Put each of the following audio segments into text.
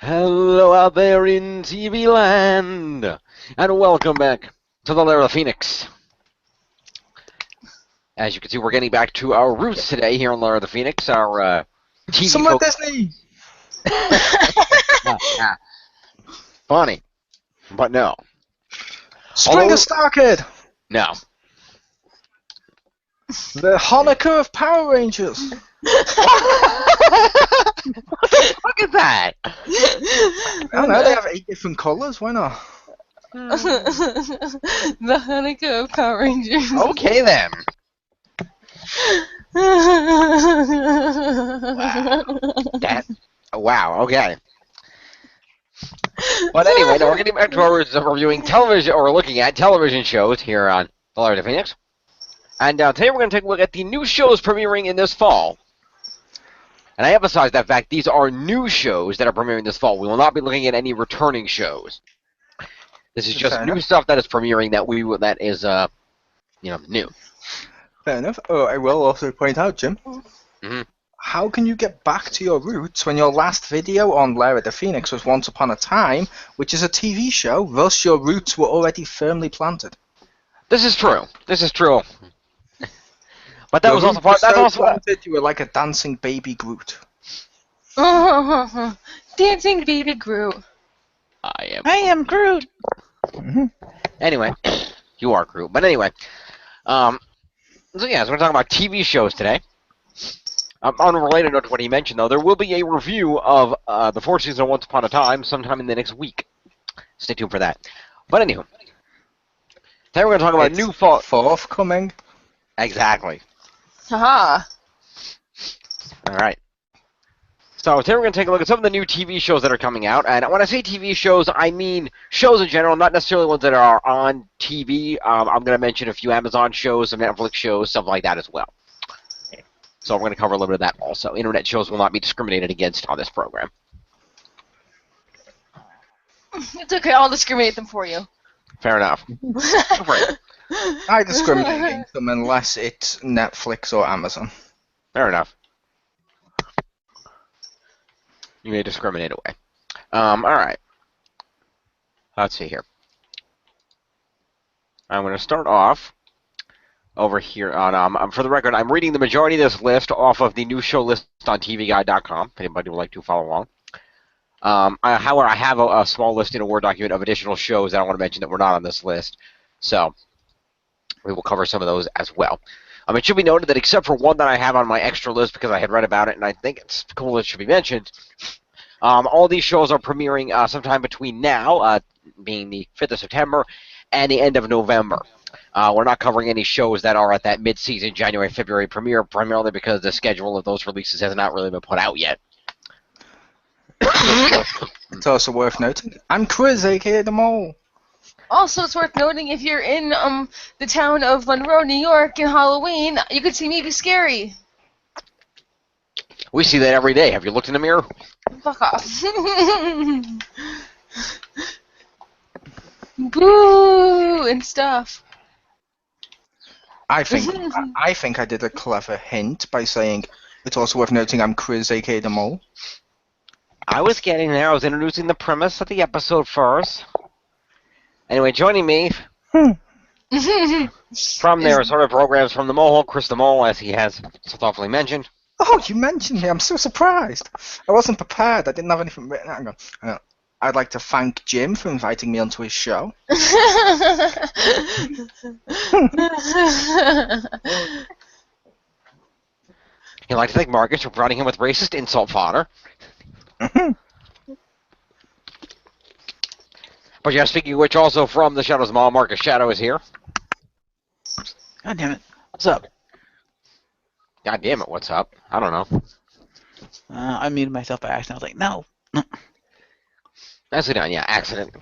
Hello out there in TV land, and welcome back to the Lair of the Phoenix. As you can see, we're getting back to our roots today here on Lair of the Phoenix, our TV Somewhere Disney! Funny, but no. Spring of Star Kid! No. The Hanukkah of Power Rangers! What the fuck is that? I don't know, they have 8 different colours, why not? The Hanukkah of Power Rangers. Okay then. Wow, okay. But anyway, now we're getting back to our roots of reviewing television, or looking at television shows here on the Lair of the Phoenix. And today we're going to take a look at the new shows premiering in this fall. And I emphasize that fact, these are new shows that are premiering this fall. We will not be looking at any returning shows. This is just new stuff that is premiering that is new. Fair enough. Oh, I will also point out, Jim. Mm-hmm. How can you get back to your roots when your last video on Lair of the Phoenix was Once Upon a Time, which is a TV show, thus your roots were already firmly planted? This is true. This is true. But that Your was also roots part. were That's so also. planted, you were like a dancing baby Groot. Dancing baby Groot. I am Groot. Mm-hmm. Anyway, you are Groot. But anyway, so we're talking about TV shows today. On a related note to what he mentioned, though, there will be a review of the 4th season of Once Upon a Time sometime in the next week. Stay tuned for that. But anywho, today we're going to talk about new fall. Forthcoming. Exactly. Haha. All right. So today we're going to take a look at some of the new TV shows that are coming out. And when I say TV shows, I mean shows in general, not necessarily ones that are on TV. I'm going to mention a few Amazon shows, some Netflix shows, stuff like that as well. So we're going to cover a little bit of that also. Internet shows will not be discriminated against on this program. It's okay, I'll discriminate them for you. Fair enough. Right. I discriminate against them unless it's Netflix or Amazon. Fair enough. You may discriminate away. Alright. Let's see here. I'm going to start off over here on, for the record, I'm reading the majority of this list off of the new show list on TVGuide.com, if anybody would like to follow along. However, I have a small list in a Word document of additional shows that I want to mention that were not on this list. So, we will cover some of those as well. It should be noted that except for one that I have on my extra list because I had read about it and I think it's cool it should be mentioned, all these shows are premiering sometime between now, being the 5th of September, and the end of November. We're not covering any shows that are at that mid-season January, February premiere, primarily because the schedule of those releases has not really been put out yet. It's also worth noting, I'm Chriz, aka the Mole. Also, it's worth noting if you're in the town of Monroe, New York, in Halloween, you could see me be scary. We see that every day. Have you looked in the mirror? Fuck off. Boo and stuff. I think I did a clever hint by saying it's also worth noting I'm Chriz, aka the Mole. I was getting there. I was introducing the premise of the episode first. Anyway, joining me from their sort of programs from the Mole, Chriz the Mole, as he has so thoughtfully mentioned. Oh, you mentioned me. I'm so surprised. I wasn't prepared. I didn't have anything written out. Hang on. I'd like to thank Jim for inviting me onto his show. He'd like to thank Marcus for providing him with racist insult fodder. But yeah, speaking of which, also from the Shadow's Mall, Marcus Shadow is here. God damn it. What's up? God damn it, what's up? I don't know. I muted myself by accident. I was like, no. Nicely done, yeah, accident.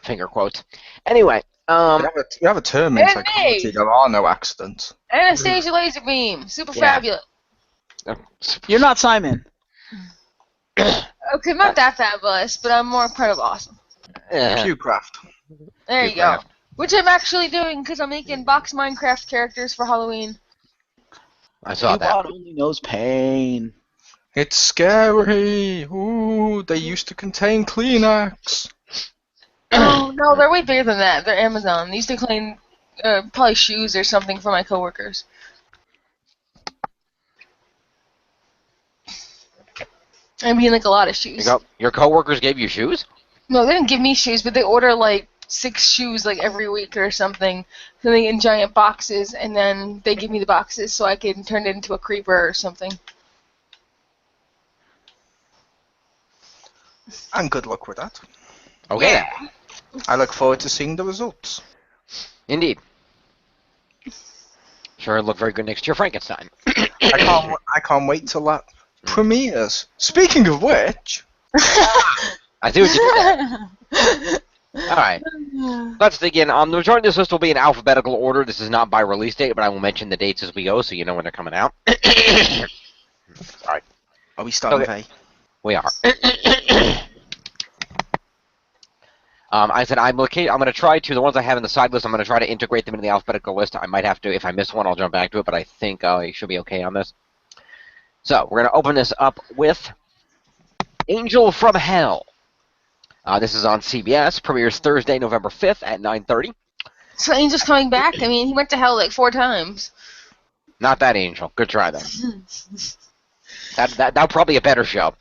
Finger quotes. Anyway, We have a term in psychology. There are no accidents. Anastasia Lazerbeam, super fabulous. You're not Simon. Okay, not that fabulous, but I'm more kind of awesome. Qcraft. There you go. Which I'm actually doing because I'm making box Minecraft characters for Halloween. I saw that. God only knows pain. It's scary. Ooh. Ooh, they used to contain Kleenex. Oh no, they're way bigger than that. They're Amazon. They used to clean probably shoes or something for my coworkers. I mean, like a lot of shoes. Your coworkers gave you shoes? No, they didn't give me shoes, but they order like 6 shoes like every week or something. So they in giant boxes, and then they give me the boxes so I can turn it into a creeper or something. And good luck with that. Okay. Yeah. I look forward to seeing the results. Indeed. Sure, it'll look very good next to your Frankenstein. I can't wait till that premieres. Speaking of which, I see what you did there. Alright. Let's dig in. The majority of this list will be in alphabetical order. This is not by release date, but I will mention the dates as we go so you know when they're coming out. Alright. are we starting with A? We are. I said I'm going to try to, the ones I have in the side list, I'm going to try to integrate them into the alphabetical list. I might have to, if I miss one, I'll jump back to it, but I think I should be okay on this. So, we're going to open this up with Angel from Hell. This is on CBS, premieres Thursday, November 5th at 9:30. So Angel's coming back? I mean, he went to hell like 4 times. Not that Angel. Good try, though. That'll probably a better show.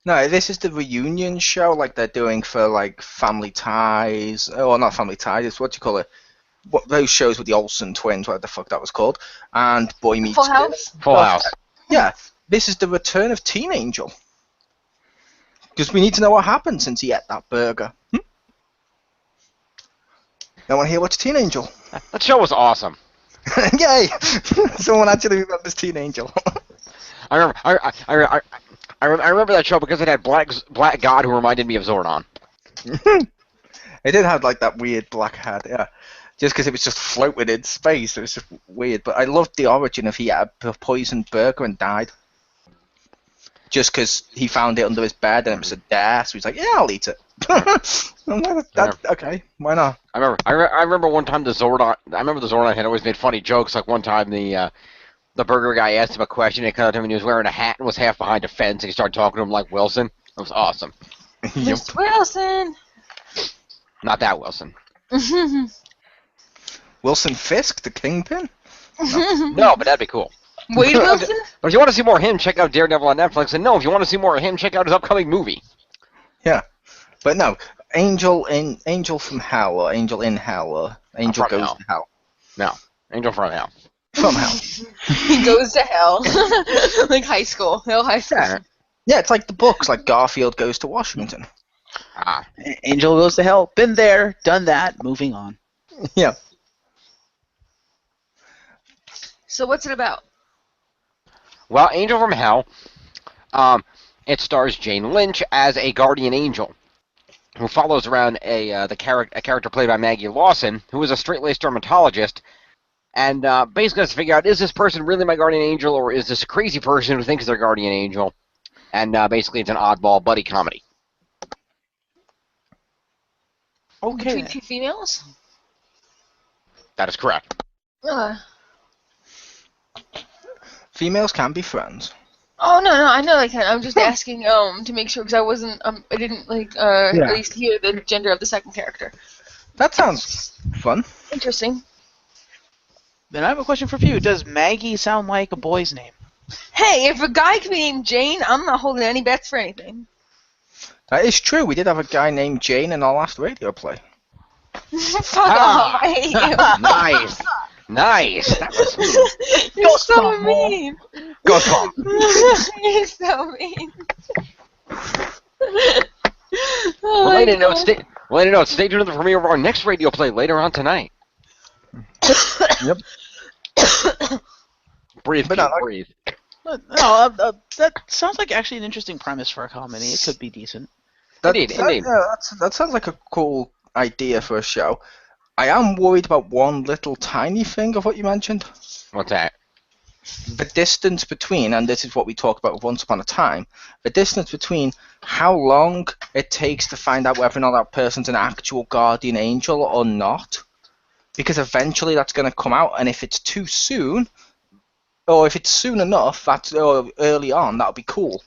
No, this is the reunion show like they're doing for like Family Ties. Oh, not Family Ties. It's what do you call it? What those shows with the Olsen twins, whatever the fuck that was called, and Boy Meets Full House? Full House. Yeah, this is the return of Teen Angel. Because we need to know what happened since he ate that burger. You want to hear what's Teen Angel? That show was awesome. Yay! Someone actually remembers Teen Angel. I remember that show because it had Black God who reminded me of Zordon. It did have like that weird black hat, yeah. Just because it was just floating in space, it was just weird. But I loved the origin of he had a poisoned burger and died. Just because he found it under his bed and it was a dare, so he's like, yeah, I'll eat it. Okay, why not? I remember one time the Zordon had always made funny jokes. Like one time the burger guy asked him a question, and it cut out to him, and he was wearing a hat and was half behind a fence, and he started talking to him like Wilson. It was awesome. Yep. Mr. Wilson! Not that Wilson. Wilson Fisk, the Kingpin? No, but that'd be cool. Wade Wilson? But if you want to see more of him, check out Daredevil on Netflix. And no, if you want to see more of him, check out his upcoming movie. Yeah. But no, Angel from Hell, or Angel in Hell, or Angel From Goes Hell. to Hell. No, Angel from Hell. From Hell. He goes to hell. Like high school. Hell high school. Yeah. Yeah, it's like the books, like Garfield Goes to Washington. Ah. Angel goes to hell. Been there, done that. Moving on. Yeah. So what's it about? Well, Angel from Hell, it stars Jane Lynch as a guardian angel who follows around a character played by Maggie Lawson, who is a straight-laced dermatologist, and basically has to figure out, is this person really my guardian angel, or is this a crazy person who thinks they're guardian angel? And basically it's an oddball buddy comedy. Okay. Between 2 females? That is correct. Females can be friends. Oh no, I know they can. I'm just asking to make sure because I wasn't I didn't like at least hear the gender of the second character. That sounds fun. Interesting. Then I have a question for you. Does Maggie sound like a boy's name? Hey, if a guy can be named Jane, I'm not holding any bets for anything. That is true. We did have a guy named Jane in our last radio play. Fuck off! I hate you. Nice. Nice. That was sweet. You're so mean. Go Tom. You're so mean. Well, later note, stay tuned to the premiere of our next radio play later on tonight. Yep. Breathe, But Pete, no, breathe. That sounds like actually an interesting premise for a comedy. It could be decent. Indeed. That sounds like a cool idea for a show. I am worried about one little tiny thing of what you mentioned. What's that? The distance between, and this is what we talked about Once Upon a Time, the distance between how long it takes to find out whether or not that person's an actual guardian angel or not. Because eventually that's going to come out, and if it's too soon, or if it's soon enough, or early on, that'll be cool.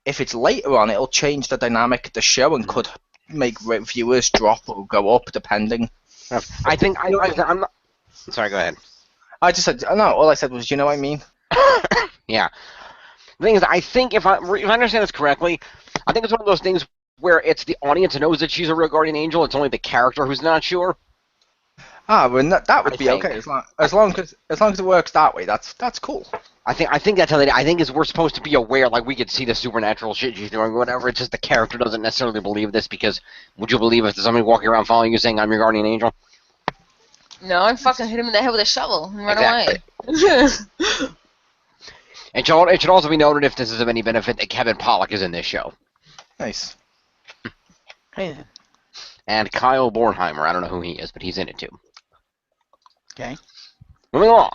if it's later on, it'll change the dynamic of the show and could make viewers drop or go up depending. I think I'm not. Sorry, go ahead. I just said no. All I said was, you know what I mean? Yeah. The thing is, I think if I understand this correctly, I think it's one of those things where it's the audience knows that she's a real guardian angel. It's only the character who's not sure. Well, that would I be think. okay as long as it works that way. That's cool. I think that's how they. I think is we're supposed to be aware, like we could see the supernatural shit she's doing, whatever. It's just the character doesn't necessarily believe this because would you believe if there's somebody walking around following you saying I'm your guardian angel? No, I'd fucking hit him in the head with a shovel and run Exactly. away. It should also be noted, if this is of any benefit, that Kevin Pollak is in this show. Nice. Hey then. And Kyle Bornheimer, I don't know who he is, but he's in it too. Okay. Moving along.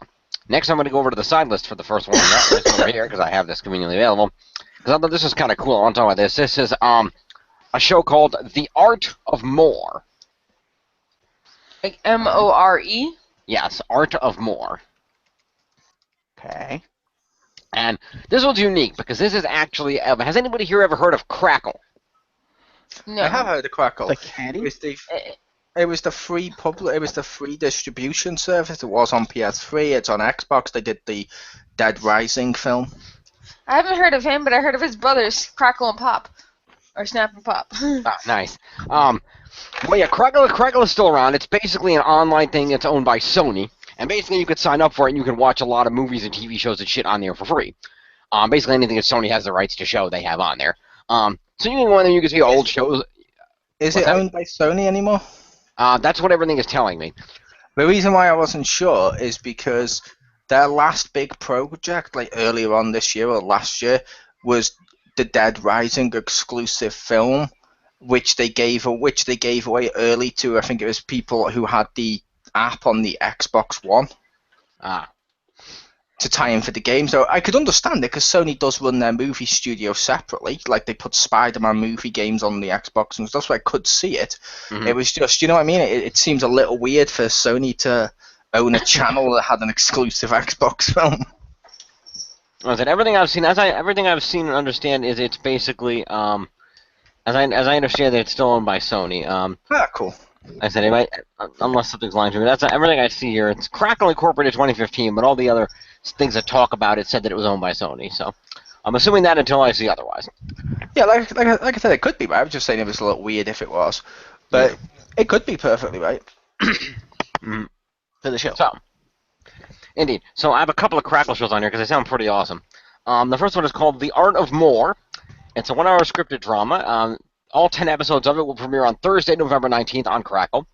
Next, I'm going to go over to the side list for the first one on that list over here, because I have this conveniently available. Because I thought this was kind of cool. I want to talk about this. This is a show called The Art of More. Like M-O-R-E? Yes, Art of More. Okay. And this one's unique, because this is actually... has anybody here ever heard of Crackle? No. I have heard of Crackle. The candy? It was the free It was the free distribution service. It was on PS3. It's on Xbox. They did the Dead Rising film. I haven't heard of him, but I heard of his brothers, Crackle and Pop. Or Snap and Pop. Ah, nice. Well, yeah, Crackle is still around. It's basically an online thing that's owned by Sony. And basically you could sign up for it and you can watch a lot of movies and TV shows and shit on there for free. Basically anything that Sony has the rights to show, they have on there. So you can go in there, you can see old shows. Is it owned by Sony anymore? That's what everything is telling me. The reason why I wasn't sure is because their last big project, like earlier on this year or last year, was the Dead Rising exclusive film, which they gave away early to, I think it was people who had the app on the Xbox One. To tie in for the game. So I could understand it because Sony does run their movie studio separately. Like they put Spider-Man movie games on the Xbox and stuff, so I could see it. Mm-hmm. It was just, you know what I mean? It seems a little weird for Sony to own a channel that had an exclusive Xbox film. I said everything I've seen, everything I've seen and understand is it's basically, as I understand it, it's still owned by Sony. Cool. I said, unless something's lying to me, that's everything I see here. It's Crackle Incorporated 2015, but all the other things that talk about it said that it was owned by Sony. So I'm assuming that until I see otherwise. Yeah, like I said, it could be, but I was just saying it was a little weird if it was. But yeah. It could be perfectly right. For the show. So, indeed. So I have a couple of Crackle shows on here because they sound pretty awesome. The first one is called The Art of More. It's a 1-hour scripted drama. All 10 episodes of it will premiere on Thursday, November 19th on Crackle.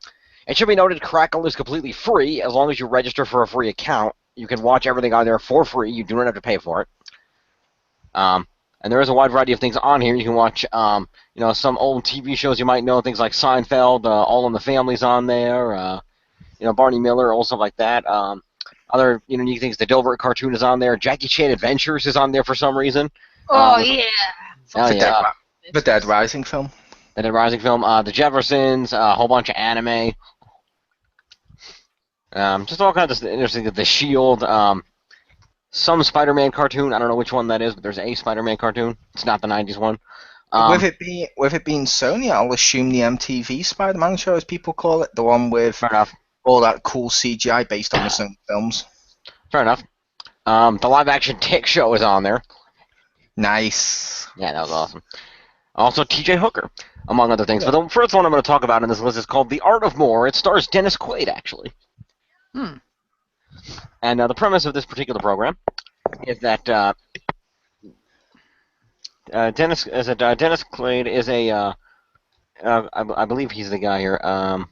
It should be noted Crackle is completely free as long as you register for a free account. You can watch everything on there for free. You do not have to pay for it. And there is a wide variety of things on here. You can watch, some old TV shows you might know, things like Seinfeld, All in the Family's on there, Barney Miller, all stuff like that. Other unique things, the Dilbert cartoon is on there. Jackie Chan Adventures is on there for some reason. Oh, yeah. Oh, yeah. The Dead Rising film. The Dead Rising film. The Jeffersons, a whole bunch of anime. Just all kinds of interesting. The Shield. Some Spider-Man cartoon. I don't know which one that is, but there's a Spider-Man cartoon. It's not the 90s one. With it being Sony, I'll assume the MTV Spider-Man show, as people call it, the one with Fair enough. all that cool CGI based on the Sony films. Fair enough. The live-action Tick show is on there. Nice. Yeah, that was awesome. Also, T.J. Hooker, among other things. Yeah. But the first one I'm going to talk about in this list is called The Art of More. It stars Dennis Quaid, actually. And the premise of this particular program is that Dennis Quaid is a, I believe he's the guy here. Let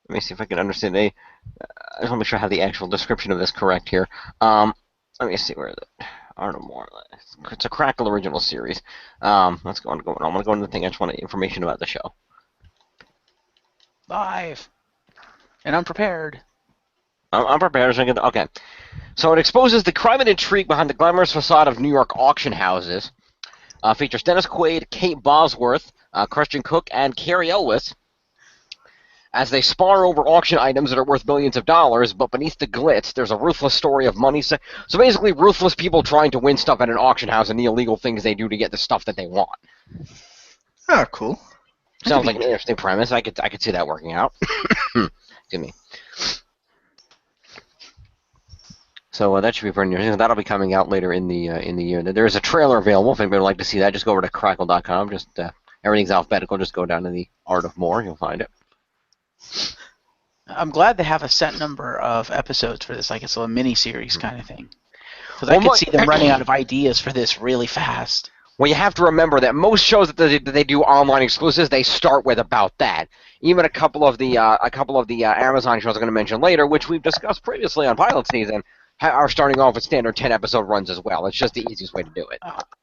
me see if I can understand. I just want to make sure I have the actual description of this correct here. Let me see, where is it? Art of More. It's a Crackle original series. Let's go on. I'm going to go into the thing. I just want information about the show. Live. And unprepared. I'm prepared. Okay. So it exposes the crime and intrigue behind the glamorous facade of New York auction houses. Features Dennis Quaid, Kate Bosworth, Christian Cook, and Carrie Elwes. as they spar over auction items that are worth billions of dollars, but beneath the glitz, there's a ruthless story of money. So basically, ruthless people trying to win stuff at an auction house and the illegal things they do to get the stuff that they want. Ah, cool. Sounds like an interesting premise. I could see that working out. Excuse me. So that should be pretty interesting. That'll be coming out later in the year. There is a trailer available if anybody would like to see that. Just go over to crackle.com. Just everything's alphabetical. Just go down to the Art of More. You'll find it. I'm glad they have a set number of episodes for this, like it's a mini-series kind of thing. Because Well, I could see them running out of ideas for this really fast. Well, you have to remember that most shows that they do online exclusives, they start with about that. Even a couple of the Amazon shows I'm going to mention later, which we've discussed previously on pilot season, are starting off with standard 10-episode runs as well. It's just the easiest way to do it.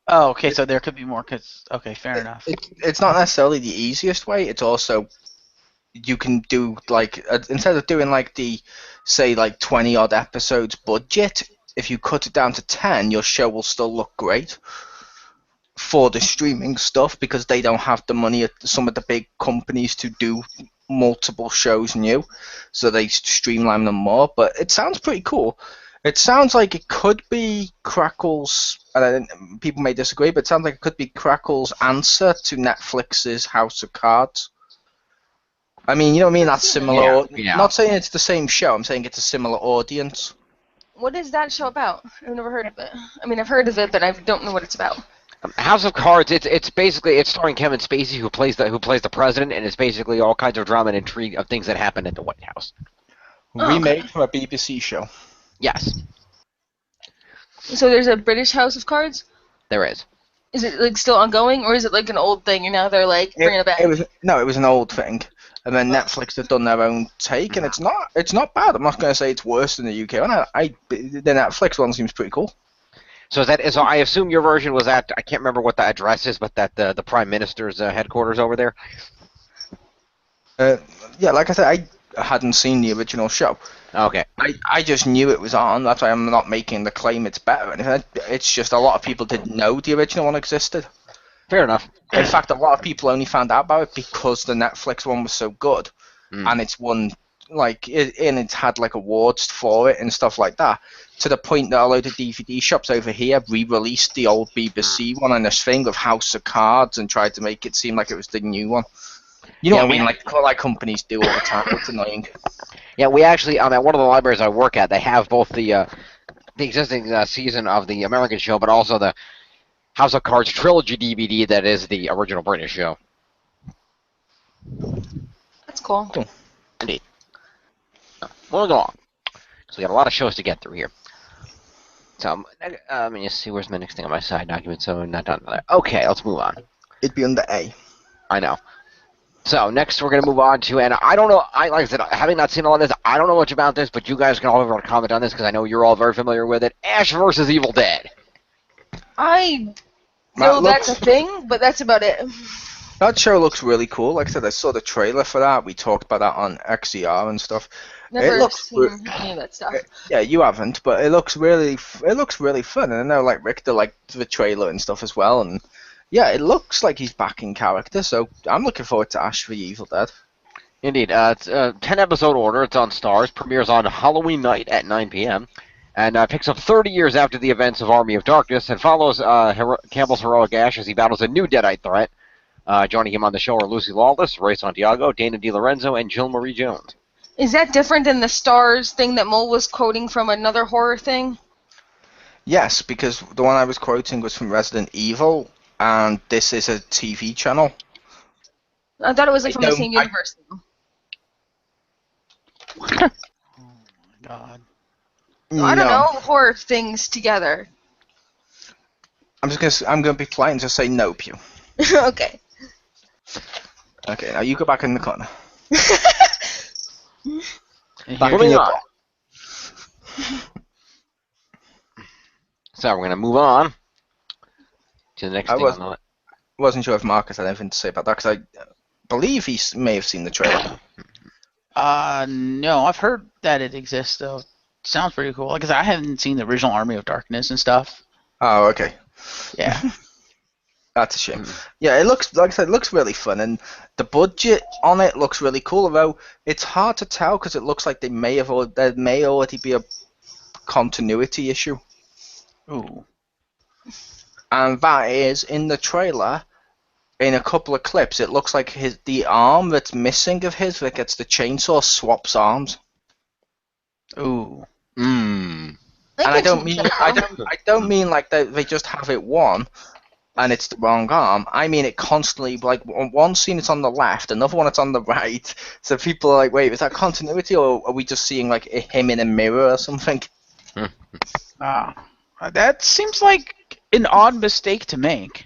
Oh, okay, so there could be more. Okay, fair enough. It's not necessarily the easiest way. It's also, you can do, like, instead of doing, like, the, say, like, 20-odd episodes budget, if you cut it down to 10, your show will still look great for the streaming stuff, because they don't have the money at some of the big companies to do multiple shows new, so they streamline them more. But it sounds pretty cool. It sounds like it could be Crackle's, and people may disagree, but it sounds like it could be Crackle's answer to Netflix's House of Cards. I mean, you know what I mean? That's similar. Yeah. Not saying it's the same show. I'm saying it's a similar audience. What is that show about? I've never heard of it. I mean, I've heard of it, but I don't know what it's about. House of Cards. It's basically starring Kevin Spacey, who plays the president, and it's basically all kinds of drama and intrigue of things that happen at the White House. Remade from a BBC show. Yes, So there's a British House of Cards? there is. Is it like still ongoing, or is it like an old thing and now they're like bringing it back? It was an old thing, and then Netflix have done their own take, and it's not bad. I'm not going to say it's worse than the UK one. The Netflix one seems pretty cool. So I assume your version was at, I can't remember what the address is, but that the Prime Minister's headquarters over there. Yeah, like I said, I hadn't seen the original show. Okay. I just knew it was on. That's why I'm not making the claim it's better. And it's just a lot of people didn't know the original one existed. Fair enough. In fact, a lot of people only found out about it because the Netflix one was so good, and it's won it's had like awards for it and stuff like that. To the point that a load of DVD shops over here re-released the old BBC one on this thing of House of Cards and tried to make it seem like it was the new one. You know what I mean? Like companies do all the time. It's annoying. Yeah, we actually at one of the libraries I work at, they have both the existing season of the American show, but also the House of Cards trilogy DVD that is the original British show. That's cool. Indeed. We'll go on. So we got a lot of shows to get through here. So let me just see, where's my next thing on my side document? So not done there. Okay, let's move on. It'd be under A. I know. So next we're gonna move on to, and I don't know. Like I said, having not seen a lot of this, I don't know much about this, but you guys can all comment on this because I know you're all very familiar with it. Ash versus Evil Dead. I know that's a thing, but that's about it. That show looks really cool. Like I said, I saw the trailer for that. We talked about that on XER and stuff. Never seen any of that stuff. Yeah, you haven't, but it looks really fun. And I know, like, Richter liked the trailer and stuff as well. And yeah, it looks like he's back in character. So I'm looking forward to Ash the Evil Dead. Indeed, it's a 10-episode order. It's on Stars. Premieres on Halloween night at 9 p.m. And picks up 30 years after the events of Army of Darkness and follows Campbell's heroic Ash as he battles a new Deadite threat. Joining him on the show are Lucy Lawless, Ray Santiago, Dana DiLorenzo, and Jill Marie Jones. Is that different than the Stars thing that Mole was quoting from another horror thing? Yes, because the one I was quoting was from Resident Evil, and this is a TV channel. I thought it was like from the same universe. Oh my god. I don't know horror things together. I'm gonna be polite and just say no, Pew. Okay. Okay, now you go back in the corner. Moving on. So we're gonna move on to the next thing on the wasn't sure if Marcus had anything to say about that, because I believe he may have seen the trailer. No, I've heard that it exists, though. Sounds pretty cool. Because I haven't seen the original Army of Darkness and stuff. Oh, okay. Yeah. That's a shame. Yeah, it looks like I said, it looks really fun, and the budget on it looks really cool. Although it's hard to tell because it looks like there may already be a continuity issue, Ooh. and that is in the trailer. In a couple of clips, it looks like the arm that's missing of his that gets the chainsaw swaps arms. Ooh. Mm. They And I can don't change mean the arm. I don't mean like they just have it one and it's the wrong arm. I mean it constantly, like one scene it's on the left, another one it's on the right. So people are like, wait, is that continuity, or are we just seeing like him in a mirror or something? That seems like an odd mistake to make.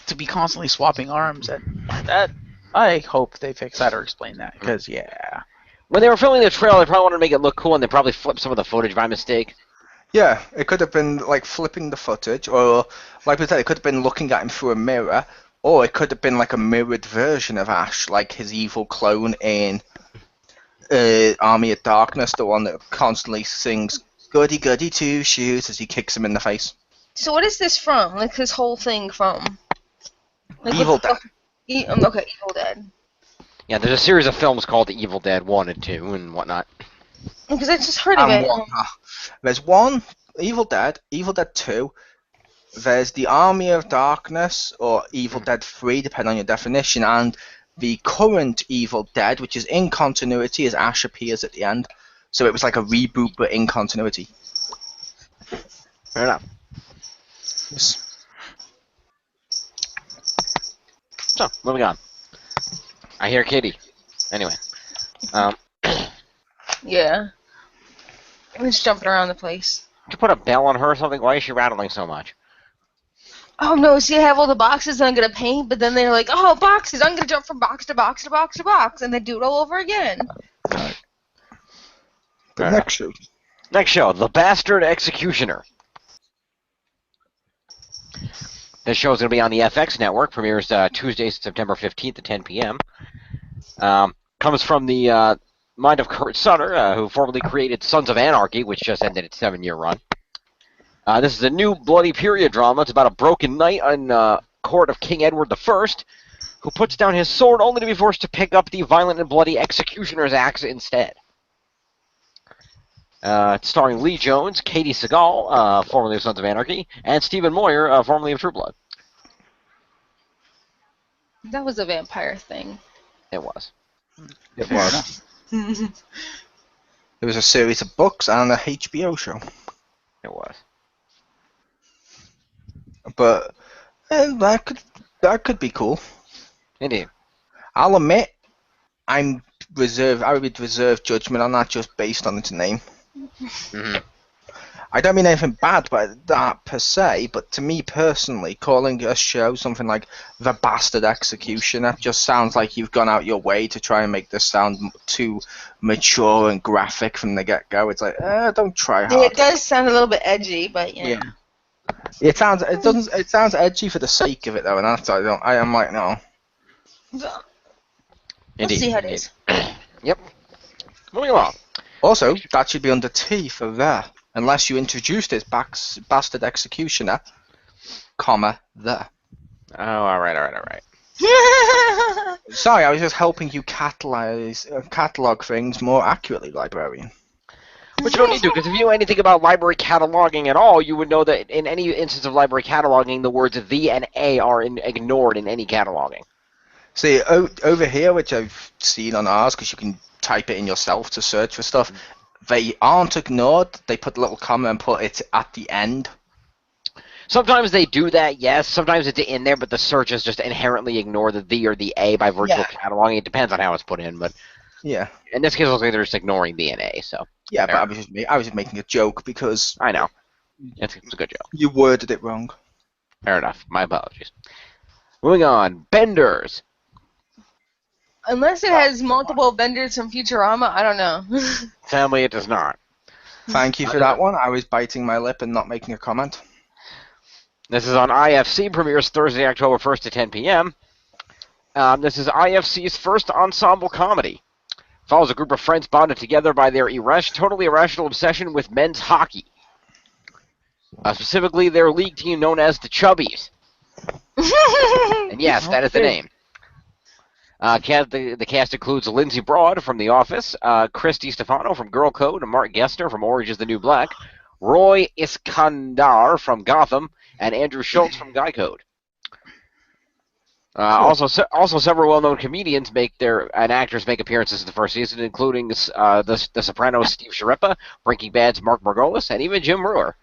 To be constantly swapping arms, that I hope they fix that or explain that, because yeah. When they were filming the trailer, they probably wanted to make it look cool, and they probably flipped some of the footage by mistake. Yeah, it could have been like flipping the footage, or like we said, it could have been looking at him through a mirror, or it could have been like a mirrored version of Ash, like his evil clone in Army of Darkness, the one that constantly sings "Goody Goody Two Shoes" as he kicks him in the face. So what is this from? Like this whole thing from? Like, Evil what the fuck- okay, Evil Dead. Yeah, there's a series of films called The Evil Dead 1 and 2 and whatnot. Because I just heard of it. There's one Evil Dead 2. There's the Army of Darkness or Evil Dead 3, depending on your definition, and the current Evil Dead, which is in continuity, as Ash appears at the end. So it was like a reboot, but in continuity. Fair enough. Yes. So, moving on. I hear Kitty. Anyway. Yeah. I'm just jumping around the place. Did you put a bell on her or something? Why is she rattling so much? Oh no, see I have all the boxes that I'm gonna paint, but then they're like, oh, boxes, I'm gonna jump from box to box to box to box, and then do it all over again. The Alright. next show. Next show, The Bastard Executioner. This show is going to be on the FX network. Premieres Tuesday, September 15th at 10 p.m. Comes from the mind of Kurt Sutter, who formerly created Sons of Anarchy, which just ended its 7-year run. This is a new bloody period drama. It's about a broken knight on court of King Edward I, who puts down his sword only to be forced to pick up the violent and bloody executioner's axe instead. It's starring Lee Jones, Katie Seagal, formerly of Sons of Anarchy, and Stephen Moyer, formerly of True Blood. That was a vampire thing. It was. It was. There was a series of books and a HBO show. It was. But that could be cool. Indeed. I'll admit, I would reserve judgment on that just based on its name. Mm-hmm. I don't mean anything bad by that per se, but to me personally, calling a show something like The Bastard Executioner just sounds like you've gone out your way to try and make this sound too mature and graphic from the get-go. It's like, don't try hard. It does sound a little bit edgy, but yeah. It sounds edgy for the sake of it though, and that's I'm like, no. We'll Indeed. see how it is. Yep. Moving along. Also, that should be under T for there, unless you introduced it as Bastard Executioner, comma, there. Oh, all right. Sorry, I was just helping you catalog things more accurately, librarian. But you don't need to, because if you know anything about library cataloging at all, you would know that in any instance of library cataloging, the words the and a are ignored in any cataloging. See, over here, which I've seen on ours, because you can type it in yourself to search for stuff, they aren't ignored. They put a little comma and put it at the end. Sometimes they do that, yes. Sometimes it's in there, but the searches just inherently ignore the or the a by virtue of cataloging. It depends on how it's put in, but yeah. In this case, it looks like they're just ignoring the and a. So yeah, but I was just making a joke because I know it's a good joke. You worded it wrong. Fair enough. My apologies. Moving on, Benders. Unless it has multiple benders from Futurama, I don't know. Sadly, it does not. Thank you for that one. I was biting my lip and not making a comment. This is on IFC, premieres Thursday, October 1st at 10 p.m. This is IFC's first ensemble comedy. Follows a group of friends bonded together by their totally irrational obsession with men's hockey. Specifically, their league team known as the Chubbies. And yes, that is the name. The cast includes Lindsay Broad from The Office, Chris Stefano from Girl Code, Mark Gessner from Orange is the New Black, Roy Iskandar from Gotham, and Andrew Schultz from Guy Code. Cool. Also, several well-known comedians and actors make appearances in the first season, including the Sopranos' Steve Sciarippa, Breaking Bad's Mark Margolis, and even Jim Brewer.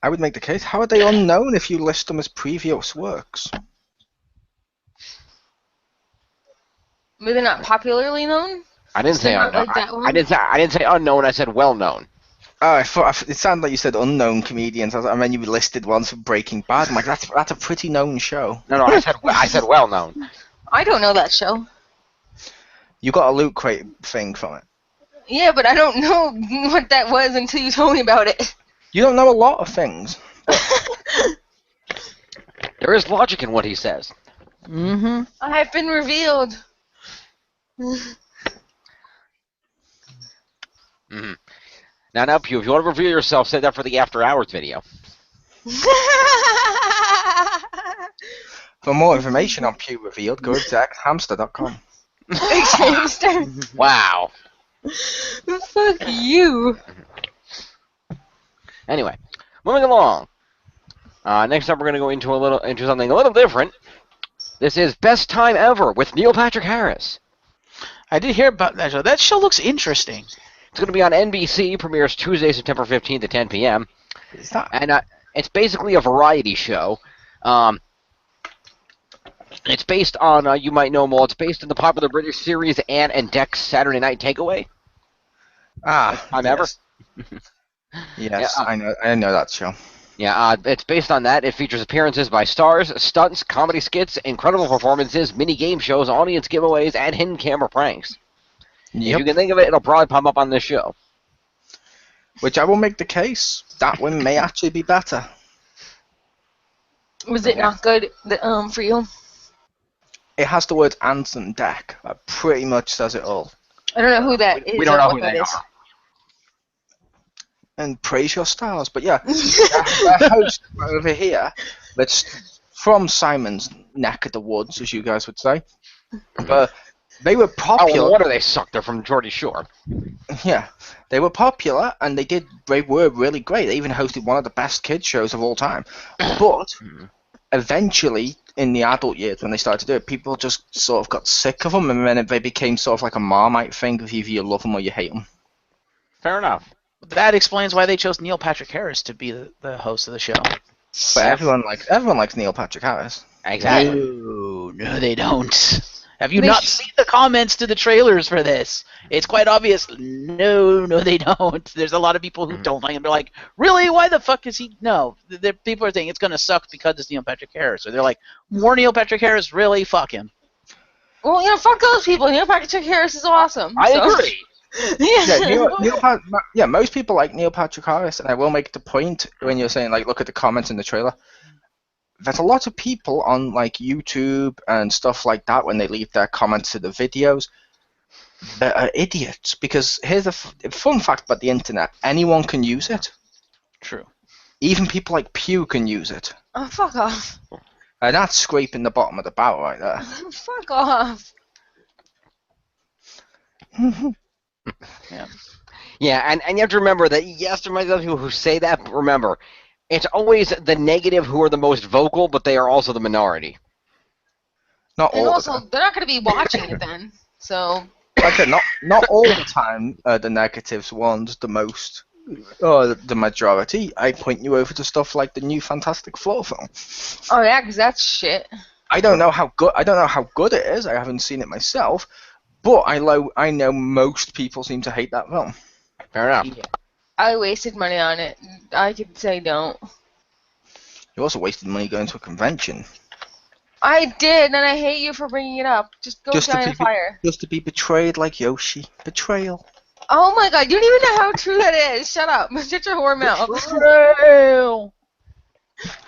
I would make the case. How are they unknown if you list them as previous works? Maybe they're not popularly known. I didn't say unknown. Like that one? I didn't say unknown. I said well-known. Oh, I thought it sounded like you said unknown comedians. And then you listed ones for Breaking Bad. I'm like, that's a pretty known show. No, I said well-known. I don't know that show. You got a loot crate thing from it. Yeah, but I don't know what that was until you told me about it. You don't know a lot of things. There is logic in what he says. Mm-hmm. I have been revealed. Mm-hmm. Now, Pew, if you want to reveal yourself, save that for the After Hours video. For more information on Pew Revealed, go to xhamster.com. Wow. Fuck you. Anyway, moving along. Next up, we're going to go into something a little different. This is Best Time Ever with Neil Patrick Harris. I did hear about that show. That show looks interesting. It's going to be on NBC. Premieres Tuesday, September 15th at 10 p.m. And it's basically a variety show. It's based on, you might know more, it's based on the popular British series Anne and Dec's Saturday Night Takeaway. Time Ever. Yes, Yeah, I know that show. Yeah, it's based on that. It features appearances by stars, stunts, comedy skits, incredible performances, mini game shows, audience giveaways, and hidden camera pranks. If you can think of it, it'll probably pop up on this show. Which I will make the case that one may actually be better. Was it not good for you? It has the words Ants and Deck. That pretty much says it all. I don't know who that is. We don't know or who what they that is. are. And praise your stars. But yeah, the host over here, that's from Simon's neck of the woods, as you guys would say. But they were popular. Oh, what do they suck? They're from Geordie Shore. Yeah, they were popular, and they were really great. They even hosted one of the best kids shows of all time. But eventually, in the adult years, when they started to do it, people just sort of got sick of them, and then they became sort of like a Marmite thing of either you love them or you hate them. Fair enough. That explains why they chose Neil Patrick Harris to be the host of the show. But everyone likes Neil Patrick Harris. Exactly. No, they don't. Have you not seen the comments to the trailers for this? It's quite obvious. No, they don't. There's a lot of people who don't like him. They're like, really? Why the fuck is he? No. People are saying it's going to suck because it's Neil Patrick Harris. So they're like, more Neil Patrick Harris? Really? Fuck him. Well, fuck those people. Neil Patrick Harris is awesome. I agree. Yeah, most people like Neil Patrick Harris, and I will make the point when you're saying, like, look at the comments in the trailer. There's a lot of people on, like, YouTube and stuff like that when they leave their comments to the videos that are idiots, because here's a fun fact about the internet. Anyone can use it. True. Even people like Pew can use it. Oh, fuck off. And that's scraping the bottom of the barrel right there. Fuck off. Yeah, and you have to remember that, yes, there might be other people who say that, but remember, it's always the negative who are the most vocal, but they are also the minority. Not And all also, the time. they're not going to be watching it then. So. Like I said, not all the time the negatives ones the most, or the majority. I point you over to stuff like the new Fantastic Four film. Oh yeah, because that's shit. I don't know how good it is. I haven't seen it myself, but I know most people seem to hate that film. Fair enough. Yeah. I wasted money on it. I could say don't. You also wasted money going to a convention. I did, and I hate you for bringing it up. Just go die in a fire. Just to be betrayed like Yoshi. Betrayal. Oh my god, you don't even know how true that is. Shut up. Shut your whore mouth. Betrayal.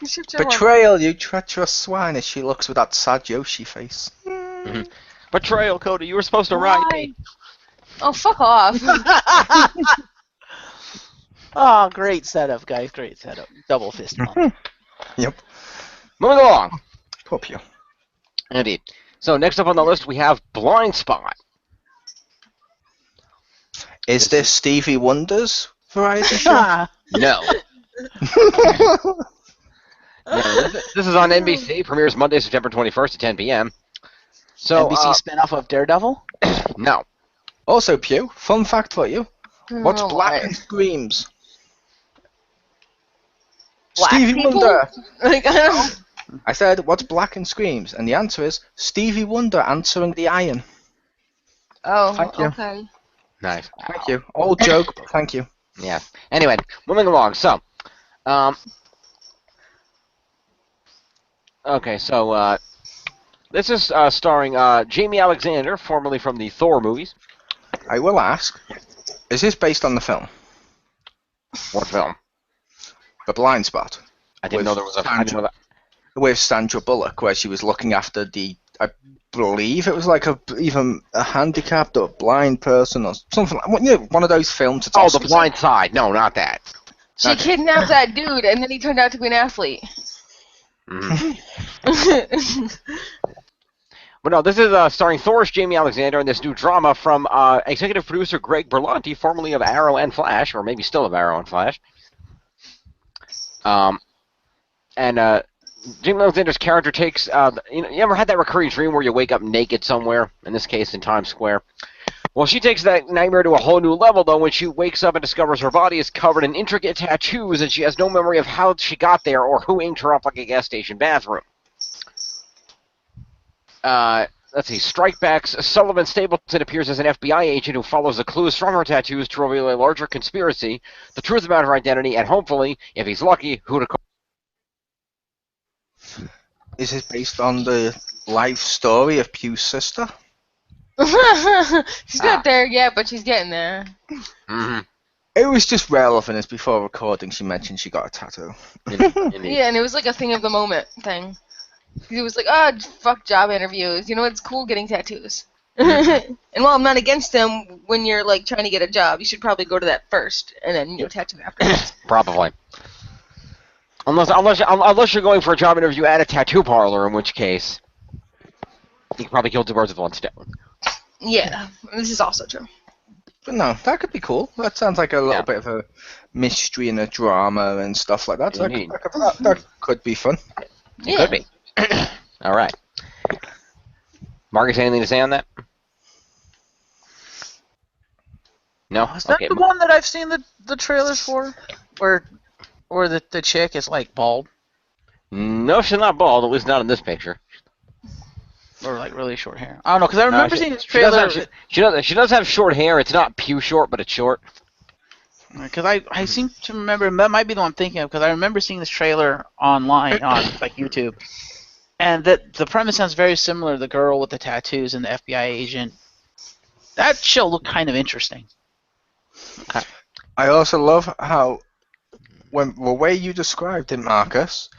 Shut your Betrayal, you treacherous swine, as she looks with that sad Yoshi face. Betrayal, Cody. You were supposed to ride me. Oh, fuck off. Oh, great setup, guys. Great setup. Double fist bump. Yep. Moving along. Poor Pew. Indeed. So next up on the list we have Blind Spot. Is this Stevie Wonder's variety show? No. No, this is on NBC. Premieres Monday, September 21st at 10 p.m. So NBC spinoff of Daredevil? no. Also, Pew, fun fact for you. What's Oh, Black what? and Screams? Black Stevie people? Wonder. Like, I don't. I said, what's Black and Screams? And the answer is Stevie Wonder answering the iron. Oh, Thank you. okay. Nice. Thank you. Old joke, but thank you. Yeah. Anyway, moving along. So, okay. So, this is starring Jamie Alexander, formerly from the Thor movies. I will ask, is this based on the film, What film? The Blind Spot, I didn't know there was a. I didn't know that. with Sandra Bullock, where she was looking after I believe it was like even a handicapped or blind person or something like, one of those films. Oh, The Blind Side. No, not that. She Okay. kidnapped that dude, and then he turned out to be an athlete. Mhm. But no, this is starring Thor's Jamie Alexander in this new drama from executive producer Greg Berlanti, formerly of Arrow and Flash, or maybe still of Arrow and Flash. And Jamie Alexander's character takes, you ever had that recurring dream where you wake up naked somewhere? In this case, in Times Square. Well, she takes that nightmare to a whole new level, though, when she wakes up and discovers her body is covered in intricate tattoos, and she has no memory of how she got there or who inked her up like a gas station bathroom. Let's see. Strikebacks. Sullivan Stapleton appears as an FBI agent who follows the clues from her tattoos to reveal a larger conspiracy, the truth about her identity, and hopefully, if he's lucky, who to call. Is this based on the life story of Pew's sister? She's not there yet, but she's getting there. Mm-hmm. It was just relevant as before recording she mentioned she got a tattoo. Yeah, and it was like a thing of the moment thing. He was like, oh, fuck job interviews. You know, it's cool getting tattoos. And while I'm not against them, when you're like trying to get a job, you should probably go to that first, and then you tattoo afterwards. Probably. Unless you're going for a job interview at a tattoo parlor, in which case you can probably kill two birds with one stone. Yeah, this is also true. But no, that could be cool. That sounds like a little bit of a mystery and a drama and stuff like that. So Indeed. that could be fun. It could be. All right. Marcus, anything to say on that? No? Is that the one that I've seen the trailers for? Where the chick is like bald? No, she's not bald, at least not in this picture. Or like really short hair? I don't know, because I remember seeing this trailer. She does have short hair. It's not Pew short, but it's short. Because I seem to remember, that might be the one I'm thinking of, because I remember seeing this trailer online on like YouTube. And that the premise sounds very similar. The girl with the tattoos and the FBI agent. That show looked kind of interesting. Okay. I also love how the way you described it, Marcus,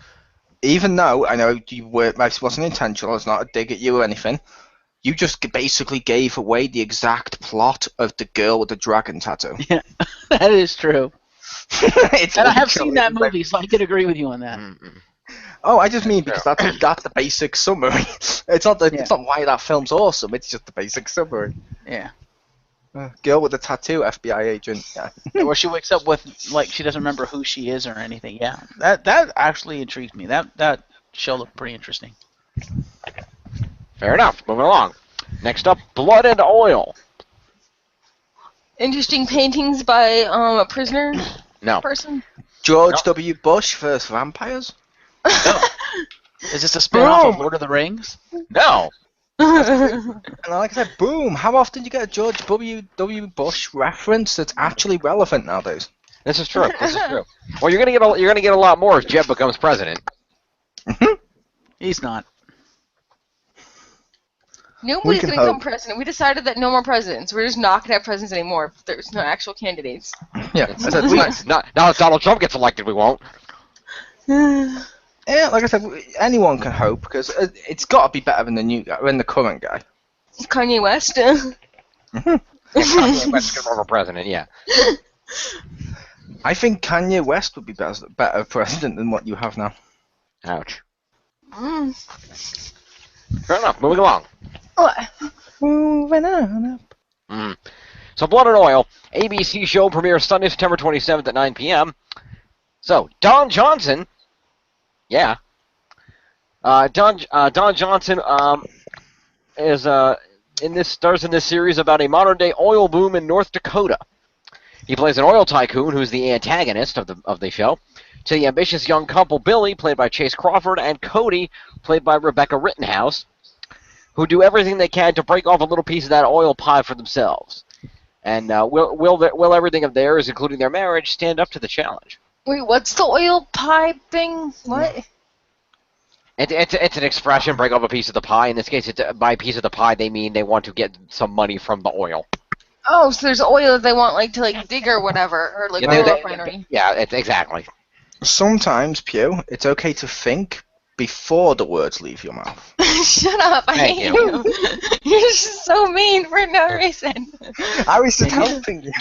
even though I know this wasn't intentional, it's not a dig at you or anything, you just basically gave away the exact plot of the girl with the dragon tattoo. Yeah, that is true. It's And I have seen that movie, so I could agree with you on that. Mm-mm. Oh, I just mean because that's the basic summary. It's not why that film's awesome. It's just the basic summary. Yeah. Girl with a tattoo, FBI agent. Yeah. Where she wakes up with, like, she doesn't remember who she is or anything. Yeah. That actually intrigued me. That show looked pretty interesting. Fair enough. Moving along. Next up, Blood and Oil. Interesting paintings by a prisoner No. person. George W. Bush versus vampires. Is this a spin-off of Boom! Lord of the Rings? No. And like I said, boom! How often do you get a George W. Bush reference that's actually relevant nowadays? This is true. This is true. Well, you're gonna get a lot more if Jeb becomes president. He's not. Nobody's can going to become hope. president. We decided that no more presidents. We're just not going to have presidents anymore if there's no actual candidates. Yeah, I said, Now if Donald Trump gets elected, we won't. yeah, like I said, anyone can hope because it's got to be better than the new guy, than the current guy. Kanye West. Let's get over president, yeah. I think Kanye West would be better president than what you have now. Ouch. Mm. Fair enough. Moving along. What? Moving on up. Mm. So, Blood and Oil, ABC show premieres Sunday, September 27th at 9 p.m. So, Don Johnson, yeah. Don Johnson stars in this series about a modern-day oil boom in North Dakota. He plays an oil tycoon who's the antagonist of the show, to the ambitious young couple Billy, played by Chase Crawford, and Cody, played by Rebecca Rittenhouse, who do everything they can to break off a little piece of that oil pie for themselves. And will everything of theirs, including their marriage, stand up to the challenge? Wait, what's the oil pie thing? What? It's an expression, break off a piece of the pie. In this case, by a piece of the pie, they mean they want to get some money from the oil. Oh, so there's oil that they want to dig or whatever, or Yeah, oil refinery. Yeah, exactly. Sometimes, Pew, it's okay to think before the words leave your mouth. Shut up! I Thank hate you. you. You're just so mean for no reason. I was just helping you.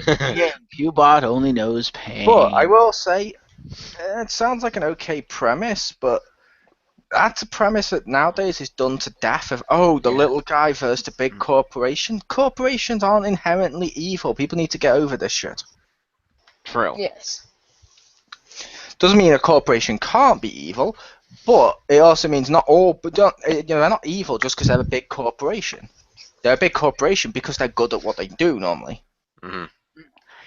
Yeah, Pewbot only knows pain. But I will say, it sounds like an okay premise, but that's a premise that nowadays is done to death. Of the little guy versus the big corporation. Corporations aren't inherently evil. People need to get over this shit. True. Yes. Doesn't mean a corporation can't be evil, but it also means not all. But they're not evil just because they're a big corporation. They're a big corporation because they're good at what they do normally. Mm-hmm.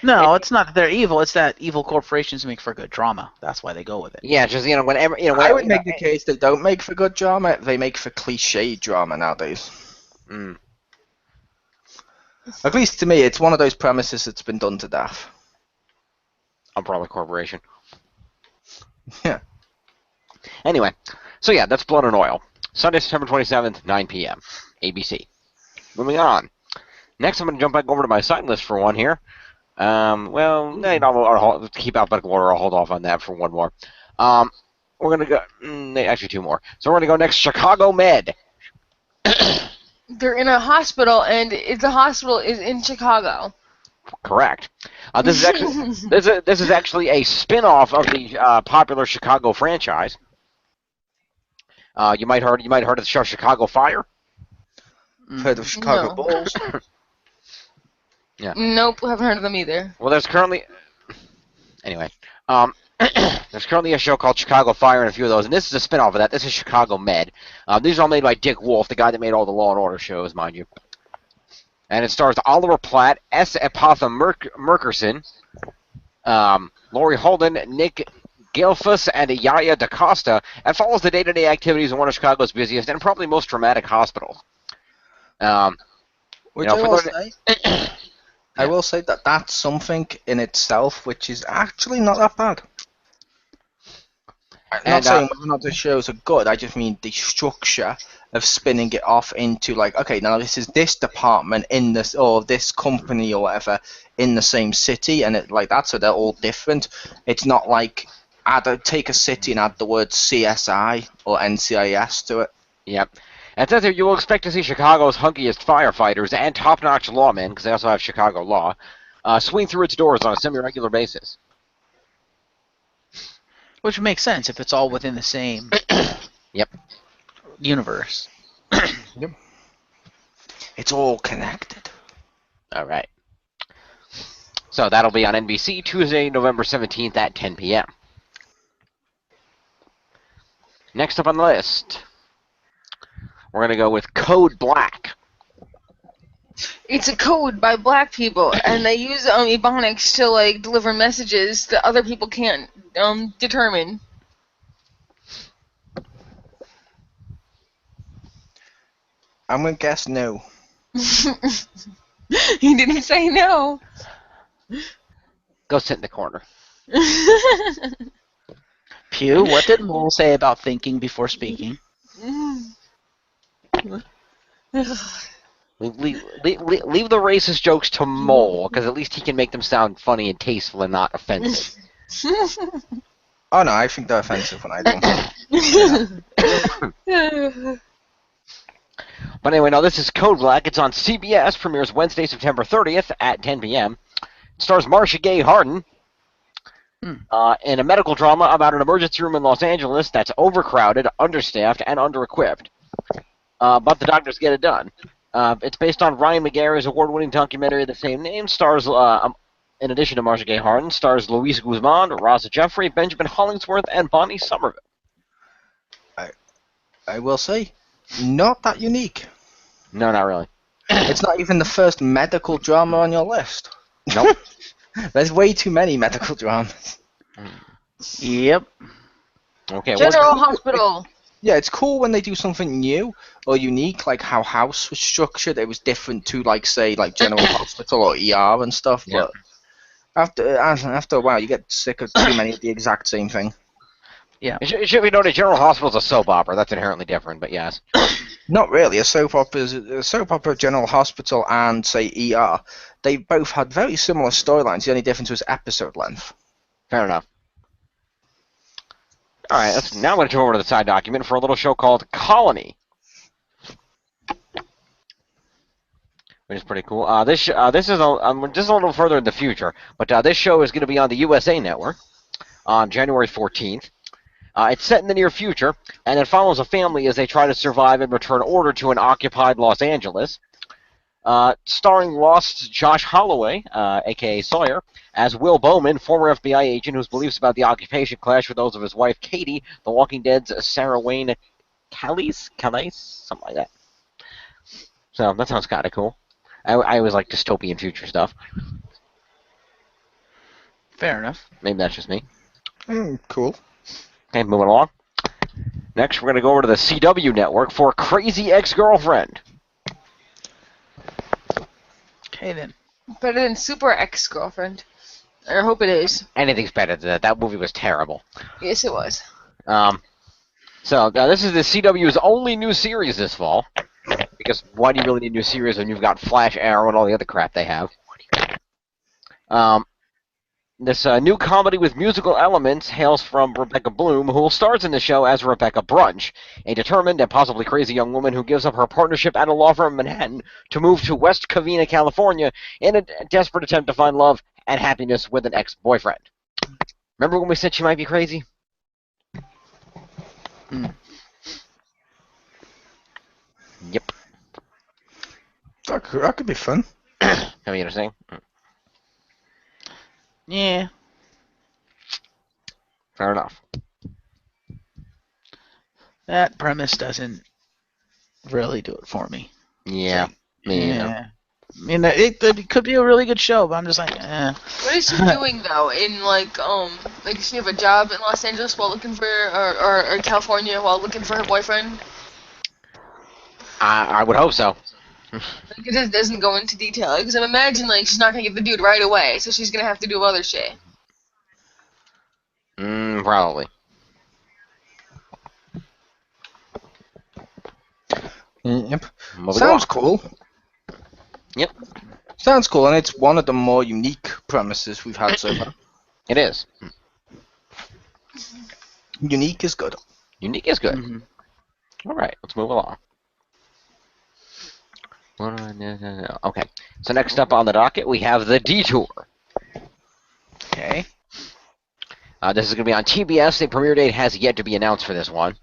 No, it's not that they're evil. It's that evil corporations make for good drama. That's why they go with it. Yeah, just whenever I would make the case they don't make for good drama. They make for cliche drama nowadays. Mm. At least to me, it's one of those premises that's been done to death. Umbrella Corporation. Yeah. Anyway, so yeah, that's Blood and Oil. Sunday, September 27th, 9 p.m. ABC. Moving on. Next, I'm going to jump back over to my side list for one here. I'll keep alphabetical order. I'll hold off on that for one more. We're going to go, actually two more. So we're going to go next, Chicago Med. They're in a hospital, and the hospital is in Chicago. Correct. This is actually a spin-off of the popular Chicago franchise. You might heard of the show Chicago Fire. Heard of Chicago No. Bulls? Yeah. Nope, haven't heard of them either. Well, there's currently there's currently a show called Chicago Fire and a few of those, and this is a spin-off of that. This is Chicago Med. These are all made by Dick Wolf, the guy that made all the Law and Order shows, mind you. And it stars Oliver Platt, S. Epatha Merkerson, Laurie Holden, Nick Gilfus, and Yaya DaCosta, and follows the day-to-day activities of one of Chicago's busiest and probably most dramatic hospitals. Which I will say that that's something in itself which is actually not that bad. I'm not saying whether or not the shows are good, I just mean the structure of spinning it off into okay, now this is this department in this, or this company or whatever in the same city, and that's so they're all different. It's not like take a city and add the word CSI or NCIS to it. Yep. And it says here you will expect to see Chicago's hunkiest firefighters and top-notch lawmen, because they also have Chicago law, swing through its doors on a semi-regular basis. Which makes sense if it's all within the same universe. Yep. It's all connected. All right. So that'll be on NBC Tuesday, November 17th at 10 p.m. Next up on the list, we're going to go with Code Black. It's a code by black people, and they use ebonics to deliver messages that other people can't determine. I'm gonna guess no. He didn't say no. Go sit in the corner. Pew, what did Mole say about thinking before speaking? Leave the racist jokes to Mole, because at least he can make them sound funny and tasteful and not offensive. Oh no, I think they're offensive when I do. But anyway, now this is Code Black. It's on CBS. Premieres Wednesday, September 30th at 10 p.m. It stars Marcia Gay Harden, In a medical drama about an emergency room in Los Angeles that's overcrowded, understaffed, and underequipped. But the doctors get it done. It's based on Ryan McGarry's award-winning documentary of the same name. Stars, in addition to Marsha Gay Harden, stars Luis Guzman, Rosa Jeffrey, Benjamin Hollingsworth, and Bonnie Somerville. I will say, not that unique. No, not really. It's not even the first medical drama on your list. Nope. There's way too many medical dramas. Yep. Okay. General Hospital. Yeah, it's cool when they do something new or unique, like how House was structured. It was different to, like, say, like General Hospital or ER and stuff. Yeah. But after a while, you get sick of too many of the exact same thing. Yeah. It should be noted, General Hospital's a soap opera. That's inherently different, but yes. Not really. A soap opera, General Hospital, and say ER. They both had very similar storylines. The only difference was episode length. Fair enough. All right, now I'm going to turn over to the side document for a little show called Colony, which is pretty cool. This is just a little further in the future, but this show is going to be on the USA Network on January 14th. It's set in the near future, and it follows a family as they try to survive and return order to an occupied Los Angeles. Starring lost Josh Holloway, a.k.a. Sawyer, as Will Bowman, former FBI agent whose beliefs about the occupation clash with those of his wife, Katie, The Walking Dead's Sarah Wayne Calais, something like that. So, that sounds kind of cool. I always like dystopian future stuff. Fair enough. Maybe that's just me. Cool. Okay, moving along. Next, we're going to go over to the CW network for Crazy Ex-Girlfriend. Okay, then. Better than Super Ex-Girlfriend. I hope it is. Anything's better than that. That movie was terrible. Yes, it was. So, this is the CW's only new series this fall. Because why do you really need a new series when you've got Flash, Arrow, and all the other crap they have? This new comedy with musical elements hails from Rebecca Bloom, who stars in the show as Rebecca Brunch, a determined and possibly crazy young woman who gives up her partnership at a law firm in Manhattan to move to West Covina, California, in a desperate attempt to find love and happiness with an ex-boyfriend. Remember when we said she might be crazy? Yep. That could be fun. Have you understand? Yeah. Fair enough. That premise doesn't really do it for me. Yeah. Me either. Yeah. I mean, it could be a really good show, but I'm just like, eh. What is she doing though? In like does she have a job in Los Angeles while looking for, or California while looking for her boyfriend? I would hope so. Like, it just doesn't go into detail because I'm imagining like she's not gonna get the dude right away, so she's gonna have to do other shit. Probably. Yep. Moving Sounds along. cool. Yep. Sounds cool, and it's one of the more unique premises we've had so far. It is. Unique is good. Unique is good. Mhm. All right, let's move along. Okay, so next up on the docket, we have The Detour. Okay. This is going to be on TBS. The premiere date has yet to be announced for this one.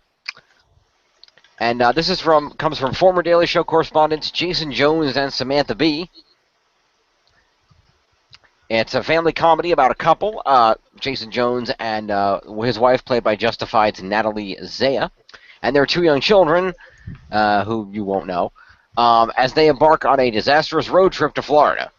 And this is comes from former Daily Show correspondents Jason Jones and Samantha Bee. It's a family comedy about a couple, Jason Jones and his wife, played by Justified's Natalie Zaya, and their two young children, who you won't know, as they embark on a disastrous road trip to Florida.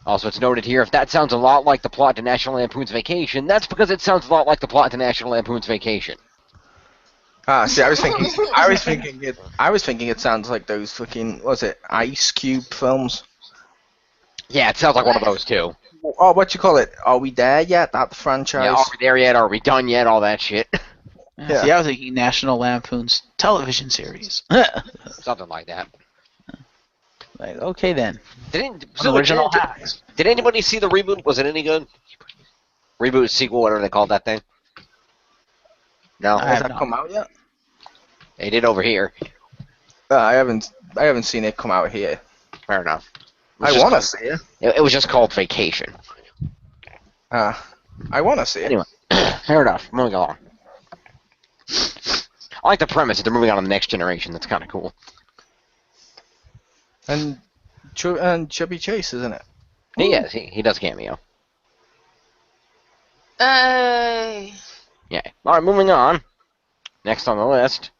Also, it's noted here, if that sounds a lot like the plot to National Lampoon's Vacation, that's because it sounds a lot like the plot to National Lampoon's Vacation. See, I was thinking it sounds like those fucking, what was it, Ice Cube films? Yeah, it sounds like one of those too. Oh, what you call it? Are we there yet? That franchise? Yeah, are we there yet? Are we done yet? All that shit. Yeah. See, I was thinking National Lampoon's television series. Something like that. Like, okay then. Original hacks. Did anybody see the reboot? Was it any good? Reboot, sequel, whatever they called that thing? No? I Has have that not. come out yet? They did over here. I haven't seen it come out here. Fair enough. I want to see it. It was just called Vacation. I want to see it. Anyway, fair enough. Moving along. I like the premise that they're moving on to the next generation. That's kind of cool. And Chubby Chase, isn't it? He is. He does cameo. Hey. Yeah. All right, moving on. Next on the list,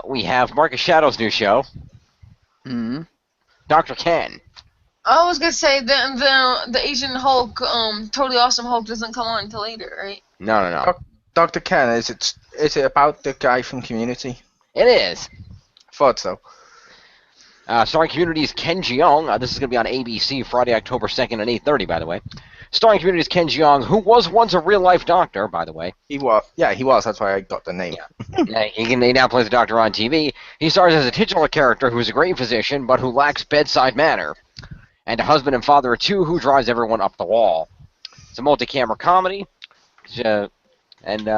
we have Marcus Shadow's new show, Mm-hmm. Dr. Ken. I was gonna say the Asian Hulk, Totally Awesome Hulk doesn't come on until later, right? No. Dr. Ken, is it about the guy from Community? It is. I thought so. Starring Community's Ken Jeong. This is going to be on ABC Friday, October 2nd at 8:30, by the way. Starring Community's Ken Jeong, who was once a real-life doctor, by the way. He was. Yeah, he was. That's why I got the name. He now plays a doctor on TV. He stars as a titular character who is a great physician, but who lacks bedside manner. And a husband and father of two who drives everyone up the wall. It's a multi-camera comedy. And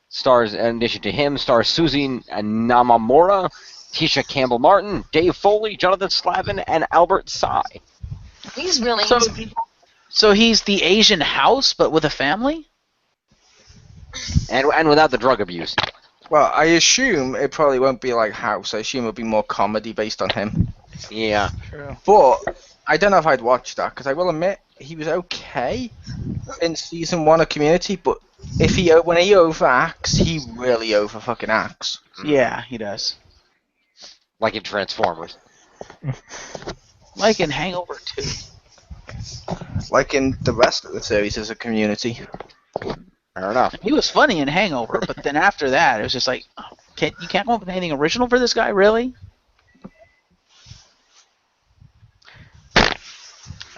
stars, in addition to him, stars Susie Namamura, Tisha Campbell-Martin, Dave Foley, Jonathan Slavin, and Albert Sy. He's really So- into people. So he's the Asian House, but with a family? And without the drug abuse. Well, I assume it probably won't be like House. I assume it'll be more comedy based on him. Yeah. True. But I don't know if I'd watch that, because I will admit he was okay in season 1 of Community, but when he overacts, he really over-fucking acts. Yeah, he does. Like in Transformers. Like in Hangover 2. Like in the rest of the series as a Community. Fair enough. He was funny in Hangover, but then after that, it was just like, you can't come up with anything original for this guy, really?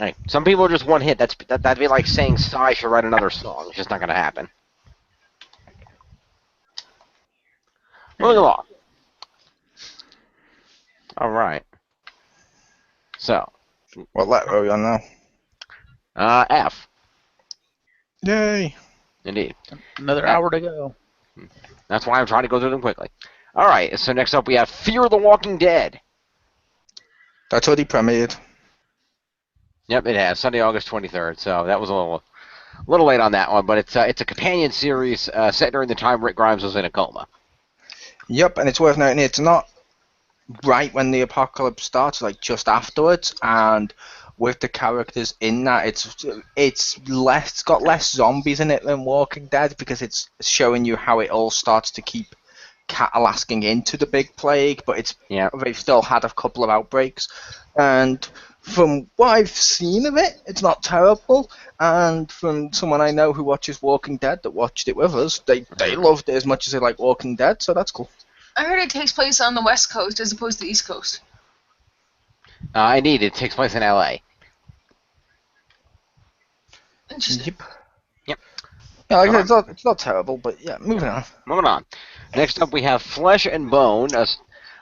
Right. Some people are just one hit. That'd be like saying Psy should write another song. It's just not going to happen. Moving along. All right. So, Well, let go on now. F. Yay. Indeed. Another hour to go. That's why I'm trying to go through them quickly. All right. So next up we have Fear the Walking Dead. That's already premiered. Yep, it has. Sunday, August 23rd. So that was a little late on that one, but it's a companion series set during the time Rick Grimes was in a coma. Yep, and it's worth noting it's not right when the apocalypse starts, like just afterwards, and with the characters in that, it's got less zombies in it than Walking Dead, because it's showing you how it all starts to keep catalasking into the big plague, but they've still had a couple of outbreaks, and from what I've seen of it, it's not terrible, and from someone I know who watches Walking Dead that watched it with us, they loved it as much as they like Walking Dead, so that's cool. I heard it takes place on the West Coast as opposed to the East Coast. Indeed, it takes place in L.A. Interesting. Yep. Yeah, like I said, it's not terrible, but yeah, moving on. Moving on. Next up, we have Flesh and Bone. I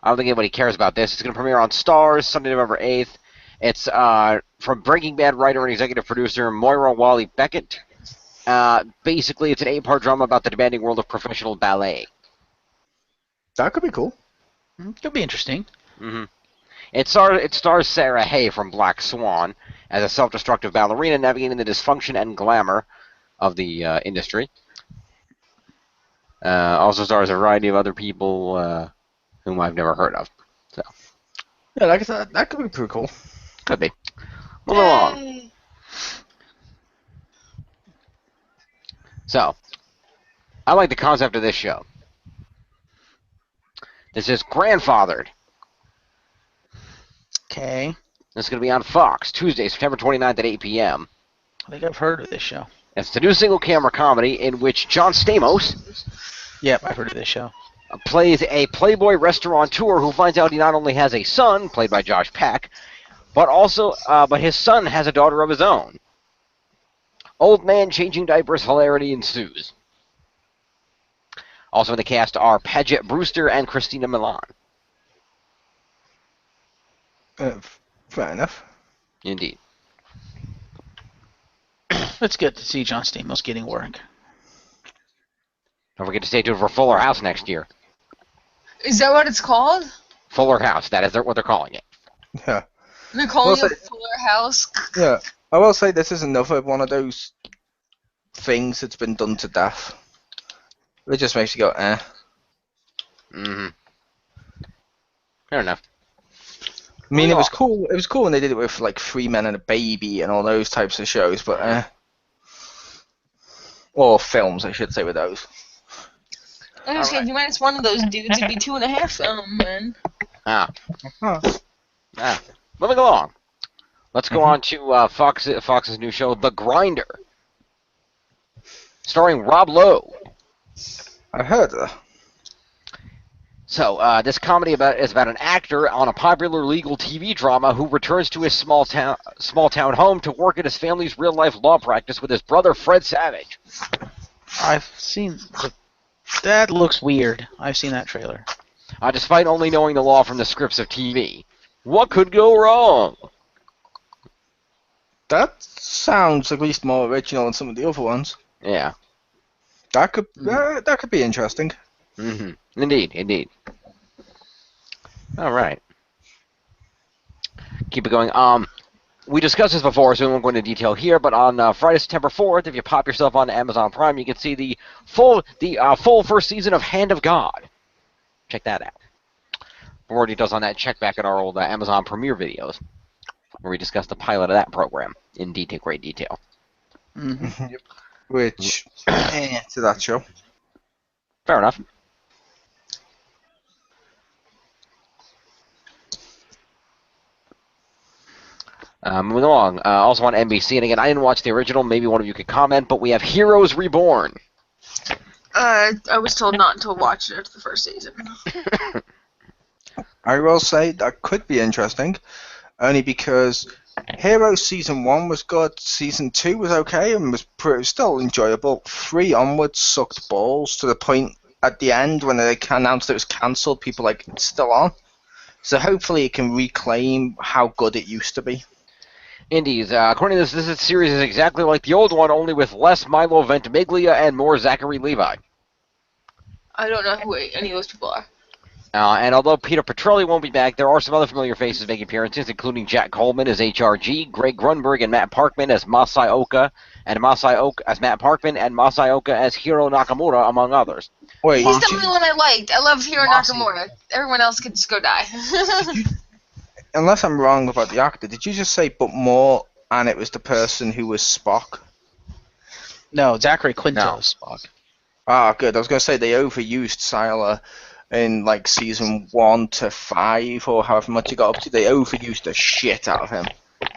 don't think anybody cares about this. It's going to premiere on Starz Sunday, November 8th. It's from Breaking Bad writer and executive producer Moira Wally Beckett. Basically, it's an 8-part drama about the demanding world of professional ballet. That could be cool. Could be interesting. Mm-hmm. It stars Sarah Hay from Black Swan as a self-destructive ballerina navigating the dysfunction and glamour of the industry. Also stars a variety of other people whom I've never heard of. So Yeah, like I said, that could be pretty cool. could be. Moving along. Yay. So I like the concept of this show. This is Grandfathered. Okay. This is going to be on Fox, Tuesday, September 29th at 8 p.m. I think I've heard of this show. It's the new single-camera comedy in which John Stamos Yep, I've heard of this show. plays a playboy restaurateur who finds out he not only has a son, played by Josh Peck, but his son has a daughter of his own. Old man changing diapers, hilarity ensues. Also in the cast are Paget Brewster and Christina Milan. Fair enough. Indeed. It's good to see John Stamos getting work. Don't forget to stay tuned for Fuller House next year. Is that what it's called? Fuller House, that is what they're calling it. Yeah. They're calling Well, it Fuller House. Yeah, I will say this is another one of those things that's been done to death. It just makes you go, eh. Mm-hmm. Fair enough. I mean, Oh, it was cool. It was cool when they did it with like Three Men and a Baby and all those types of shows, but or films, I should say, with those. I'm just kidding. If you minus one of those dudes, it'd be 2.5 men. Ah. Huh. Ah. Moving along. Let's go on to Fox's new show, The Grinder, starring Rob Lowe. I heard that. So, this comedy is about an actor on a popular legal TV drama who returns to his small town home to work at his family's real-life law practice with his brother Fred Savage. I've seen that. Looks weird. I've seen that trailer. Despite only knowing the law from the scripts of TV, what could go wrong? That sounds at least more original than some of the other ones. Yeah. That could be interesting. Mm-hmm. Indeed. All right. Keep it going. We discussed this before, so we won't go into detail here. But on Friday, September 4th, if you pop yourself on Amazon Prime, you can see the full first season of Hand of God. Check that out. For more details on that, check back at our old Amazon Premiere videos, where we discussed the pilot of that program in great detail. Mm-hmm. Which to that show. Fair enough. Moving along. Also on NBC, and again, I didn't watch the original. Maybe one of you could comment, but we have Heroes Reborn. I was told not to watch it the first season. I will say that could be interesting, only because Heroes Season 1 was good, Season 2 was okay, and was still enjoyable. 3 onwards sucked balls to the point at the end when they announced it was cancelled, people like, it's still on. So hopefully it can reclaim how good it used to be. Indies. According to this series is exactly like the old one, only with less Milo Ventimiglia and more Zachary Levi. I don't know who any of those people are. And although Peter Petrelli won't be back, there are some other familiar faces making appearances, including Jack Coleman as HRG, Greg Grunberg and Matt Parkman as Masai Oka, and Masai Oka as Matt Parkman, and Masai Oka as Hiro Nakamura, among others. Wait, He's the only one I liked. I love Hiro Nakamura. Everyone else could just go die. unless I'm wrong about the actor, did you just say but more and it was the person who was Spock? No, Zachary Quinto No. is Spock. Ah, good. I was going to say they overused Sylar in like season 1 to 5 or however much he got up to. They overused the shit out of him.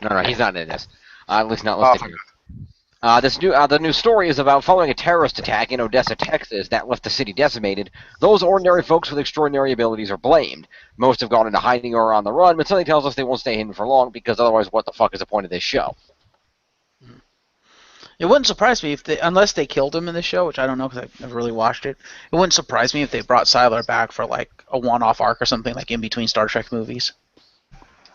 No, he's not in this. At least not Oh, listed here. The new story is about following a terrorist attack in Odessa, Texas, that left the city decimated. Those ordinary folks with extraordinary abilities are blamed. Most have gone into hiding or are on the run, but something tells us they won't stay hidden for long, because otherwise what the fuck is the point of this show? It wouldn't surprise me unless they killed him in the show, which I don't know because I've never really watched it. It wouldn't surprise me if they brought Sylar back for like a one-off arc or something, like in between Star Trek movies.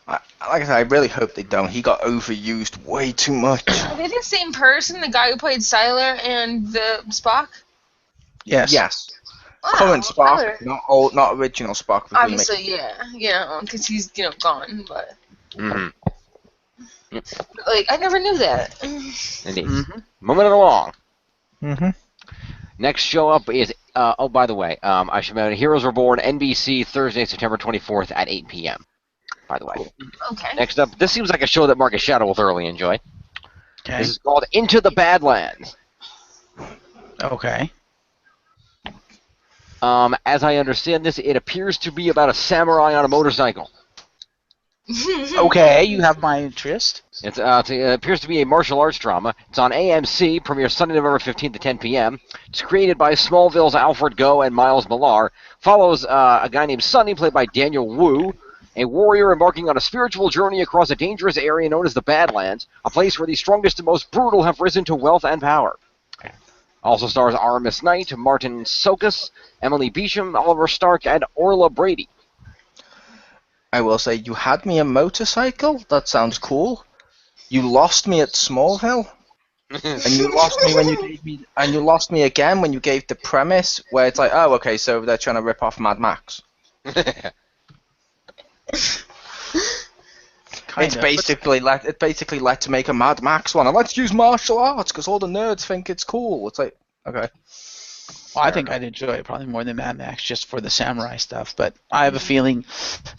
Like I said, I really hope they don't. He got overused way too much. Are they the same person, the guy who played Sylar and the Spock? Yes. Yes. Wow, Current Spock, Sylar. not original Spock. Obviously, yeah, because he's gone. But Mm-hmm. like, I never knew that. Indeed. Mm-hmm. Moving along. Mm-hmm. Next show up is, oh, by the way, I should mention, Heroes Reborn, NBC, Thursday, September 24th at 8 p.m., by the way. Okay. Next up, this seems like a show that Marcus Shadow will thoroughly enjoy. Okay. This is called Into the Badlands. Okay. As I understand this, it appears to be about a samurai on a motorcycle. Okay, you have my interest. It appears to be a martial arts drama. It's on AMC, premieres Sunday, November 15th at 10 p.m. It's created by Smallville's Alfred Goh and Miles Millar. Follows a guy named Sonny, played by Daniel Wu, a warrior embarking on a spiritual journey across a dangerous area known as the Badlands, a place where the strongest and most brutal have risen to wealth and power. Also stars Aramis Knight, Martin Sokas, Emily Beecham, Oliver Stark, and Orla Brady. I will say, you had me a motorcycle? That sounds cool. You lost me at Smallville? And you lost me when you gave me, and you lost me again when you gave the premise where it's like, oh, okay, so they're trying to rip off Mad Max. kind It's of. basically let's make a Mad Max one, and let's use martial arts because all the nerds think it's cool. It's like, okay. Well, I think I'd enjoy it probably more than Mad Max just for the samurai stuff. But I have a feeling,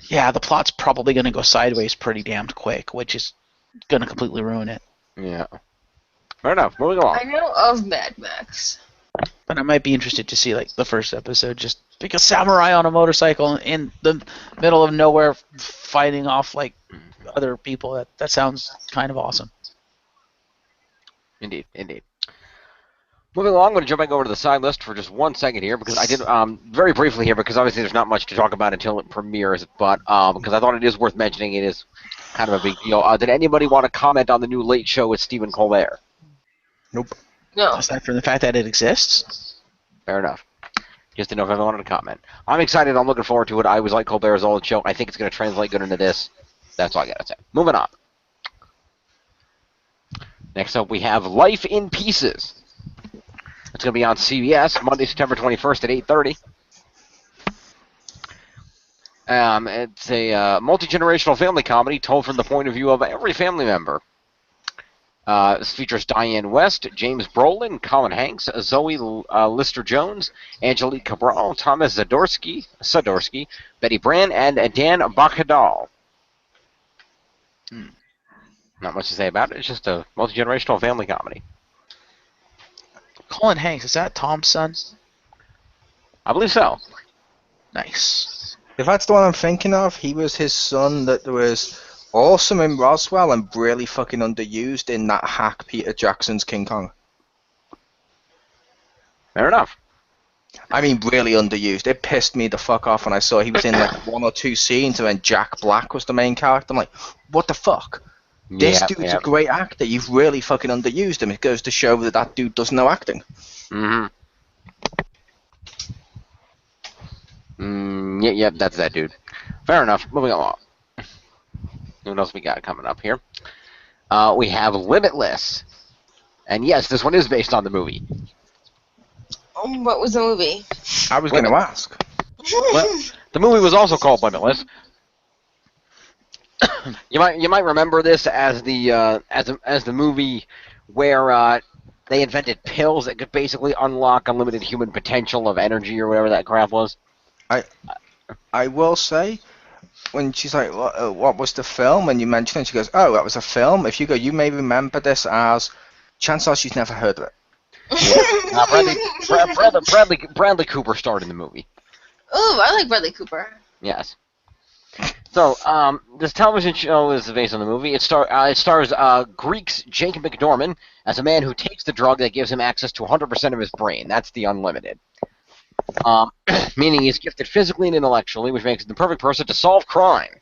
yeah, the plot's probably going to go sideways pretty damned quick, which is going to completely ruin it. Yeah. Fair enough. Moving along. I know of Mad Max. But I might be interested to see like the first episode, just like a samurai on a motorcycle in the middle of nowhere fighting off like other people. That sounds kind of awesome. Indeed. Moving along, I'm going to jump back over to the side list for just 1 second here because I did very briefly here because obviously there's not much to talk about until it premieres, but because I thought it is worth mentioning, it is kind of a big deal. Did anybody want to comment on the new Late Show with Stephen Colbert? Nope. No. Aside from the fact that it exists. Fair enough. Just didn't know if everyone wanted to comment. I'm excited. I'm looking forward to it. I always like Colbert's old show. I think it's going to translate good into this. That's all I got to say. Moving on. Next up, we have Life in Pieces. It's going to be on CBS Monday, September 21st at 8:30. It's a multi-generational family comedy told from the point of view of every family member. This features Diane West, James Brolin, Colin Hanks, Zoe Lister-Jones, Angelique Cabral, Thomas Sadorsky, Betty Brant, and Dan Bacadal. Not much to say about it. It's just a multi-generational family comedy. Colin Hanks, is that Tom's son? I believe so. Nice. If that's the one I'm thinking of, he was his son that was awesome in Roswell and really fucking underused in that hack Peter Jackson's King Kong. Fair enough. I mean, really underused. It pissed me the fuck off when I saw he was in like 1 or 2 scenes and then Jack Black was the main character. I'm like, what the fuck? This dude's a great actor. You've really fucking underused him. It goes to show that that dude doesn't know acting. Yep, that's that dude. Fair enough. Moving along. What else we got coming up here? We have Limitless. And yes, this one is based on the movie. What was the movie? I was going to ask. Well, the movie was also called Limitless. You might remember this as the movie where they invented pills that could basically unlock unlimited human potential of energy or whatever that crap was. I will say, when she's like, what was the film? And you mention it, she goes, oh, that was a film. If you go, you may remember this as, chances are she's never heard of it. Bradley Cooper starred in the movie. Oh, I like Bradley Cooper. Yes. So, this television show is based on the movie. It stars Greek's Jake McDorman as a man who takes the drug that gives him access to 100% of his brain. That's the unlimited. Meaning he's gifted physically and intellectually, which makes him the perfect person to solve crime.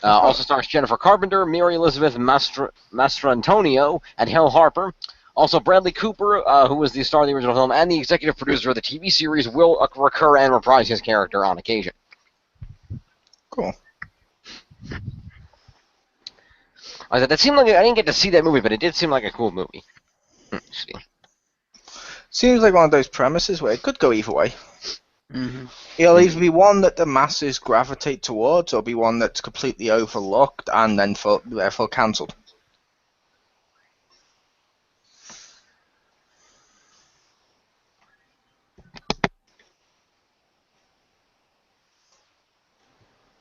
Also stars Jennifer Carpenter, Mary Elizabeth Mastrantonio, and Hill Harper. Also Bradley Cooper, who was the star of the original film, and the executive producer of the TV series, will recur and reprise his character on occasion. Cool. That seemed like I didn't get to see that movie, but it did seem like a cool movie. Seems like one of those premises where it could go either way. Mm-hmm. It'll either be one that the masses gravitate towards, or be one that's completely overlooked and then therefore cancelled.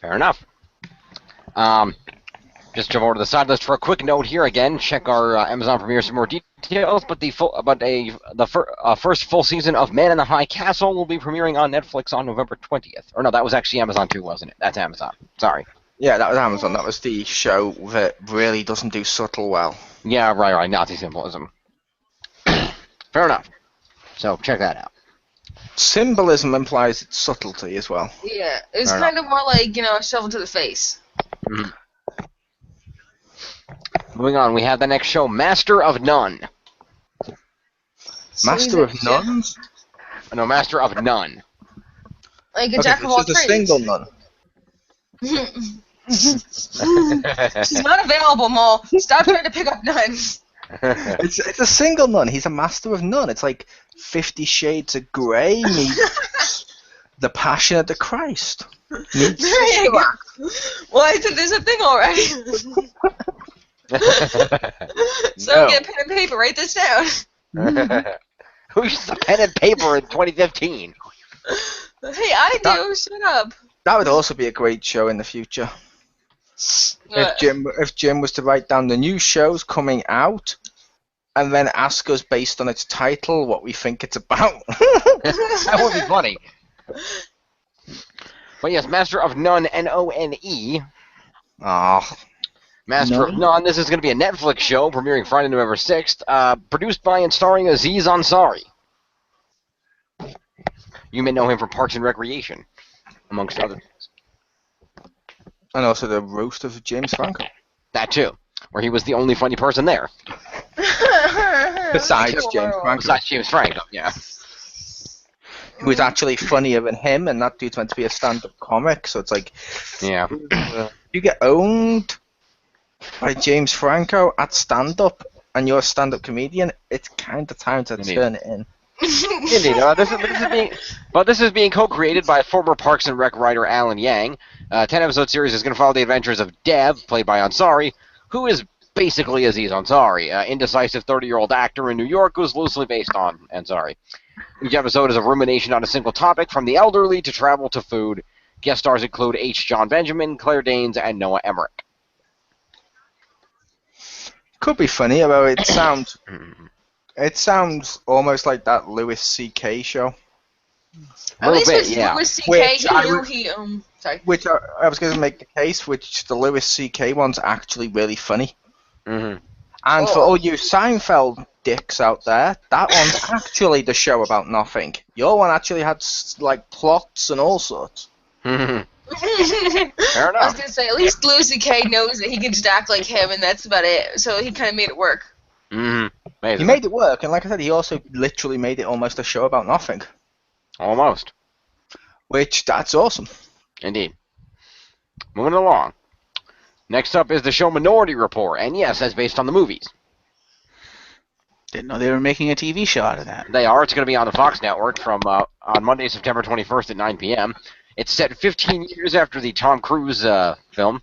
Fair enough. Just jump over to the side list for a quick note here. Again, check our Amazon Premiere for more details. But the first full season of Man in the High Castle will be premiering on Netflix on November 20th. Or no, that was actually Amazon too, wasn't it? That's Amazon. Sorry. Yeah, that was Amazon. That was the show that really doesn't do subtle well. Yeah, right. Nazi symbolism. Fair enough. So check that out. Symbolism implies its subtlety as well. Yeah, it was kind of more like, a shovel to the face. Mm-hmm. Moving on, we have the next show, Master of None. Master of Nuns? No, Master of None. Like a jack of all trades. This is a single nun. She's not available, Mole. Stop trying to pick up nuns. It's a single nun. He's a master of none. It's like 50 Shades of Grey meets The Passion of the Christ. Needs There you go. Well, I said there's a thing already. So No. get pen and paper. Write this down. Who used a pen and paper in 2015? Hey, I do. Shut up. That would also be a great show in the future. If Jim was to write down the new shows coming out, and then ask us based on its title what we think it's about. That would be funny. But yes, Master of None, None. Oh, Master of None. This is going to be a Netflix show premiering Friday, November 6th. Produced by and starring Aziz Ansari. You may know him from Parks and Recreation, amongst other things. and also the roast of James Franco. That too, where he was the only funny person there. Besides James Franco. Besides James Franco, yeah. Who's actually funnier than him, and that dude's meant to be a stand-up comic, so it's like, Yeah. you get owned by James Franco at stand-up, and you're a stand-up comedian, it's kind of time to Indeed. turn it in. Indeed. This is being co-created by former Parks and Rec writer Alan Yang. 10-episode series is going to follow the adventures of Dev, played by Ansari, who is basically Aziz Ansari, indecisive 30-year-old actor in New York who's loosely based on Ansari. Each episode is a rumination on a single topic, from the elderly to travel to food. Guest stars include H. John Benjamin, Claire Danes, and Noah Emmerich. Could be funny, although it sounds almost like that Louis C.K. show. A little bit, yeah. Louis C.K. Which He I knew would- he sorry. Which I was going to make the case, which the Louis C.K. one's actually really funny. Mm-hmm. And for all you Seinfeld dicks out there, that one's actually the show about nothing. Your one actually had like plots and all sorts. Fair I was enough. gonna say, at least Louis C.K. knows that he can just act like him, and that's about it. So he kind of made it work. Mm-hmm. He made it work, and like I said, he also literally made it almost a show about nothing. Almost. Which, that's awesome. Indeed. Moving along. Next up is the show Minority Report, and yes, that's based on the movies. Didn't know they were making a TV show out of that. They are. It's going to be on the Fox network from on Monday, September 21st at 9 p.m. It's set 15 years after the Tom Cruise film,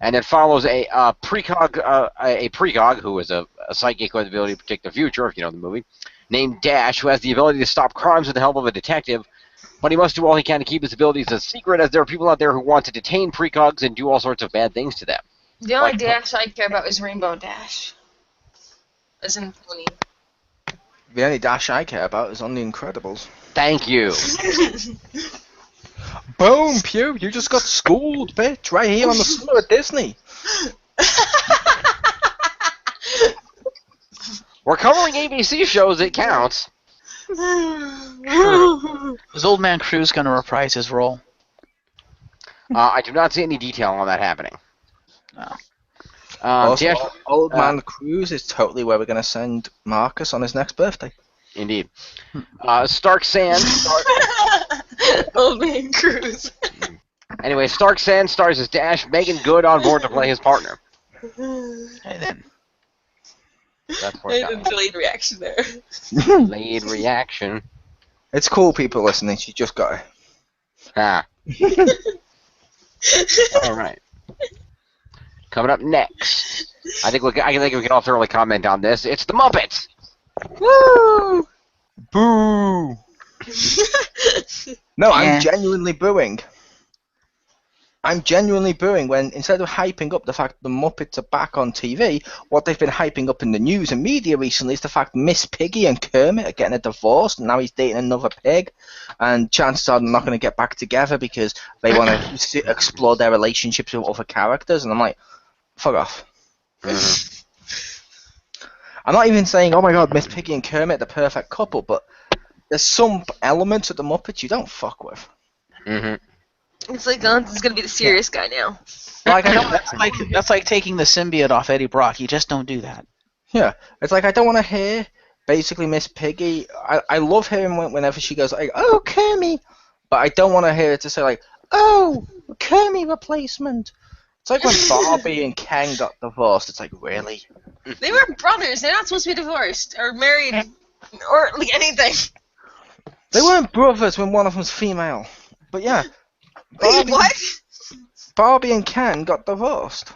and it follows a precog who is a psychic who has the ability to predict the future, if you know the movie, named Dash, who has the ability to stop crimes with the help of a detective, but he must do all he can to keep his abilities a secret, as there are people out there who want to detain precogs and do all sorts of bad things to them. The only Like- Dash I care about is Rainbow Dash. As in funny. The only Dash I care about is on The Incredibles. Thank you. Boom, Pew, you just got schooled, bitch, right here on the floor at Disney. We're covering ABC shows, it counts. Is Old Man Cruz going to reprise his role? I do not see any detail on that happening. No. Also, Dash, Old Man Cruz is totally where we're going to send Marcus on his next birthday. indeed. Stark Sand. Old Man Cruz. Anyway, Stark Sand stars as Dash. Megan Good on board to play his partner. Hey, then. That's I where it's had a going. delayed reaction there. Delayed reaction. It's cool, people listening. She just got Ah. All right. Coming up next, I think we can all thoroughly comment on this. It's the Muppets. Woo! Boo! No, Yeah. I'm genuinely booing. I'm genuinely booing when, instead of hyping up the fact the Muppets are back on TV, what they've been hyping up in the news and media recently is the fact Miss Piggy and Kermit are getting a divorce, and now he's dating another pig, and chances are they're not going to get back together because they want to explore their relationships with other characters, and I'm like, fuck off. Mhm. I'm not even saying, oh my god, Miss Piggy and Kermit are the perfect couple, but there's some elements of the Muppets you don't fuck with. Mhm. It's like, oh, this is gonna be the serious guy now. Like, I don't, That's like taking the symbiote off Eddie Brock. You just don't do that. yeah, it's like I don't want to hear basically Miss Piggy. I love hearing whenever she goes like, oh Kermit, but I don't want to hear her to say like, oh Kermit replacement. It's like when Barbie and Ken got divorced. It's like, really? They were brothers. They're not supposed to be divorced or married or like anything. They weren't brothers when one of them's female. But yeah, Barbie, What? Barbie and Ken got divorced.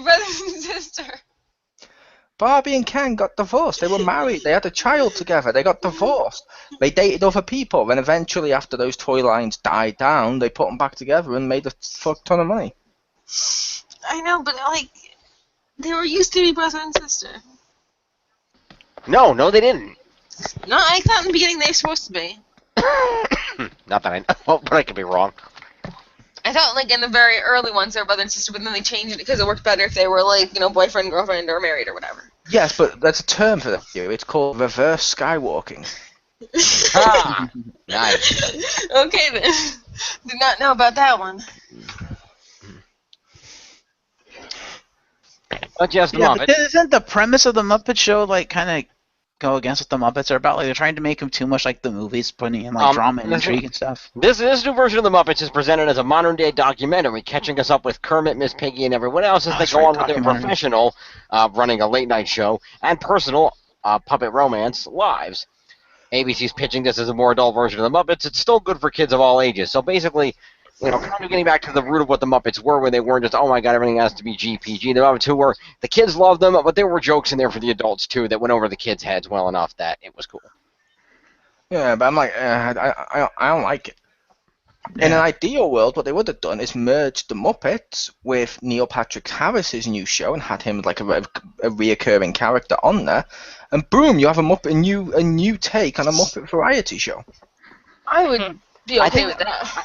Brothers and sister. Barbie and Ken got divorced. They were married. They had a child together. They got divorced. They dated other people. Then eventually, after those toy lines died down, they put them back together and made a fuck ton of money. I know, but like, they were used to be brother and sister. No, they didn't. No, I thought in the beginning they were supposed to be. Not that I know, but I could be wrong. I thought like in the very early ones they were brother and sister, but then they changed it because it worked better if they were like, boyfriend, girlfriend, or married or whatever. Yes, but that's a term for that. It's called reverse skywalking. Ah, nice. Okay then. Did not know about that one. But yes, the Yeah, Muppets. but isn't the premise of the Muppet Show like kind of go against what the Muppets are about? Like they're trying to make them too much like the movies, putting in like drama and intrigue and stuff. This new version of the Muppets is presented as a modern-day documentary, catching us up with Kermit, Miss Piggy, and everyone else as they go on with their professional, running a late-night show, and personal puppet romance lives. ABC's pitching this as a more adult version of the Muppets. It's still good for kids of all ages. So basically, kind of getting back to the root of what the Muppets were when they weren't just, oh my god, everything has to be GPG. The Muppets who were, the kids loved them, but there were jokes in there for the adults too that went over the kids' heads well enough that it was cool. Yeah, but I'm like, I don't like it. Yeah. In an ideal world, what they would have done is merged the Muppets with Neil Patrick Harris's new show and had him like a reoccurring character on there, and boom, you have a new take on a Muppet variety show. I would be okay with that.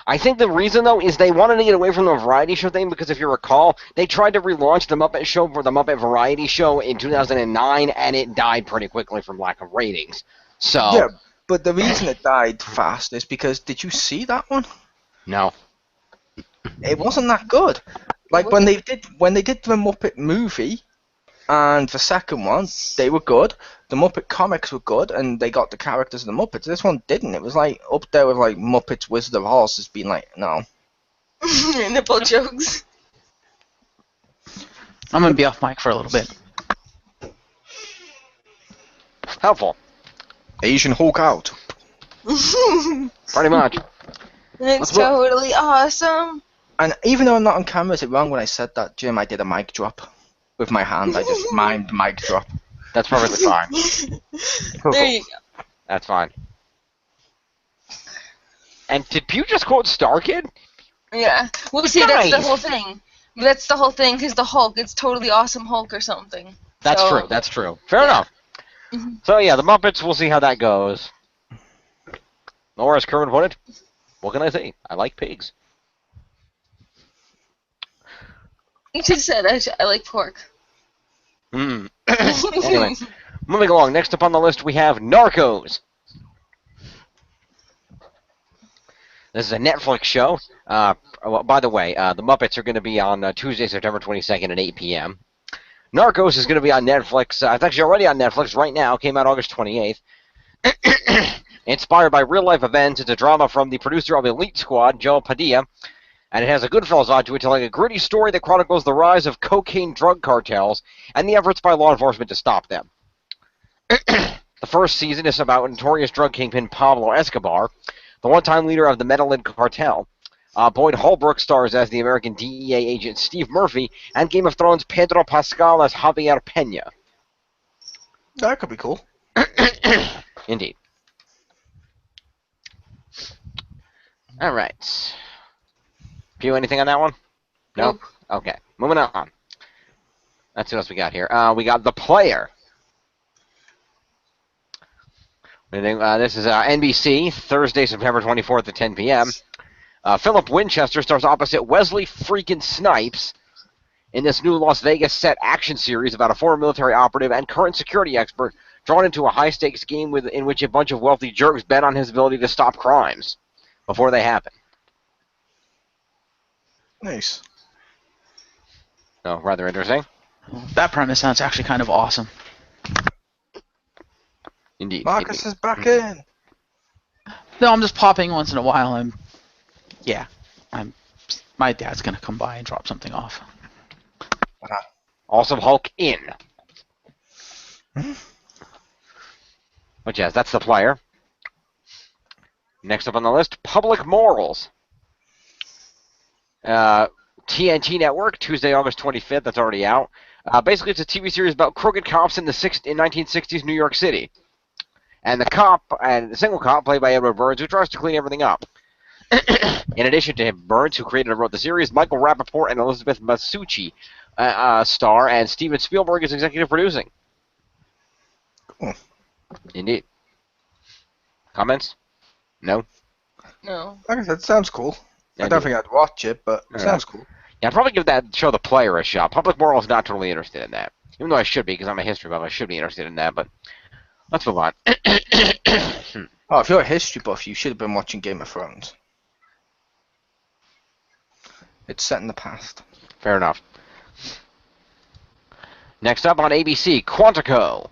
I think the reason, though, is they wanted to get away from the variety show thing because if you recall, they tried to relaunch the Muppet Show for the Muppet Variety Show in 2009, and it died pretty quickly from lack of ratings. So Yeah, but the reason it died fast is because, did you see that one? No. It wasn't that good. Like when they did the Muppet movie, and the second one, they were good. The Muppet comics were good, and they got the characters of the Muppets. This one didn't. It was like up there with like Muppets Wizard of Oz as being like, no. Nipple jokes. I'm gonna be off mic for a little bit. Helpful. Asian Hulk out. Pretty much. It's totally awesome. And even though I'm not on camera, is it wrong when I said that, Jim? I did a mic drop with my hand. I just mimed mic drop. That's perfectly fine. There you go. That's fine. And did Pew just quote Star Kid? Yeah. Well, see, Nice. that's the whole thing. That's the whole thing, because the Hulk, it's totally awesome Hulk or something. That's So- true. That's true. Fair enough. Mhm. So yeah, the Muppets. We'll see how that goes. Or as Kermit put it, what can I say? I like pigs. You just said I like pork. Mm. Anyway, moving along. Next up on the list, we have Narcos. This is a Netflix show. By the way, the Muppets are going to be on Tuesday, September 22nd at 8 p.m. Narcos is going to be on Netflix. It's actually already on Netflix right now. Came out August 28th. Inspired by real-life events, it's a drama from the producer of Elite Squad, Joe Padilla, and it has a Goodfellas vibe to it, telling a gritty story that chronicles the rise of cocaine drug cartels and the efforts by law enforcement to stop them. The first season is about notorious drug kingpin Pablo Escobar, the one-time leader of the Medellin cartel. Boyd Holbrook stars as the American DEA agent Steve Murphy, and Game of Thrones Pedro Pascal as Javier Peña. That could be cool. Indeed. All right. Pew, anything on that one? No? Nope. Okay. Moving on. Let's see what else we got here. We got The Player. This is NBC, Thursday, September 24th at 10 p.m. Philip Winchester stars opposite Wesley freaking Snipes in this new Las Vegas set action series about a former military operative and current security expert drawn into a high-stakes game in which a bunch of wealthy jerks bet on his ability to stop crimes before they happen. Nice. Oh, rather interesting. That premise sounds actually kind of awesome. Indeed. Marcus is back in. No, I'm just popping once in a while. My dad's gonna come by and drop something off. Awesome Hulk in. But yes, that's The Player. Next up on the list, Public Morals. TNT Network, Tuesday, August 25th. That's already out. Basically, it's a TV series about crooked cops in 1960s New York City. And the single cop, played by Edward Burns, who tries to clean everything up. In addition to him, Burns, who created and wrote the series, Michael Rappaport and Elizabeth Masucci star, and Steven Spielberg is executive producing. Cool. Indeed. Comments? No? No. Like I said, it sounds cool. I don't think I'd watch it, but it sounds cool. Yeah, I'd probably give that show The Player a shot. Public Morals not totally interested in that. Even though I should be, because I'm a history buff, I should be interested in that, but let's move on. Oh, if you're a history buff, you should have been watching Game of Thrones. It's set in the past. Fair enough. Next up on ABC, Quantico.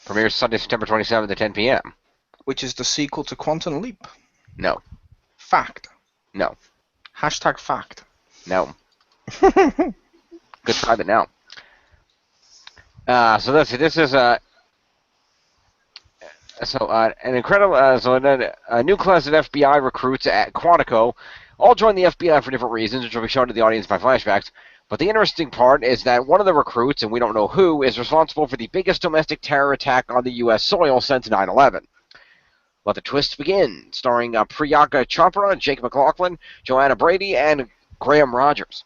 Premieres Sunday, September 27th at 10 p.m. Which is the sequel to Quantum Leap. No. Fact. No. Hashtag fact. No. Good try, but no. So this is an incredible a new class of FBI recruits at Quantico all join the FBI for different reasons, which will be shown to the audience by flashbacks. But the interesting part is that one of the recruits, and we don't know who, is responsible for the biggest domestic terror attack on the U.S. soil since 9/11. Let the twist begin, starring Priyanka Chopra, Jake McLaughlin, Joanna Brady, and Graham Rogers.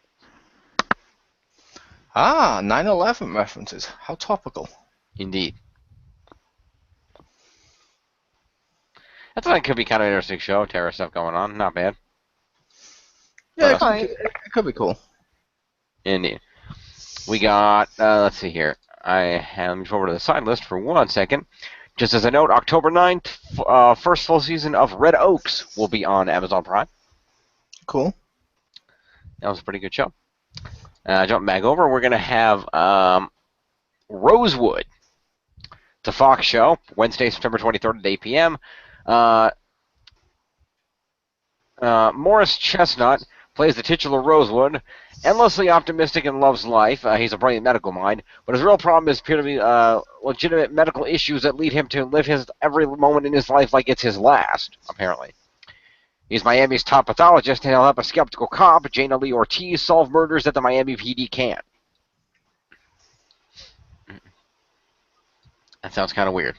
Ah, 9/11 references. How topical. Indeed. I thought it could be kind of an interesting show. Terror stuff going on. Not bad. Yeah, it could be cool. Indeed. We got, let's see here. Let me go over to the side list for 1 second. Just as a note, October 9th, first full season of Red Oaks will be on Amazon Prime. Cool. That was a pretty good show. Jump back over. We're going to have Rosewood. It's a Fox show, Wednesday, September 23rd at 8 p.m. Morris Chestnut plays the titular Rosewood, endlessly optimistic and loves life. He's a brilliant medical mind, but his real problem is appear to be legitimate medical issues that lead him to live his every moment in his life like it's his last, apparently. He's Miami's top pathologist, and he'll help a skeptical cop, Jana Lee Ortiz, solve murders that the Miami PD can't. That sounds kind of weird.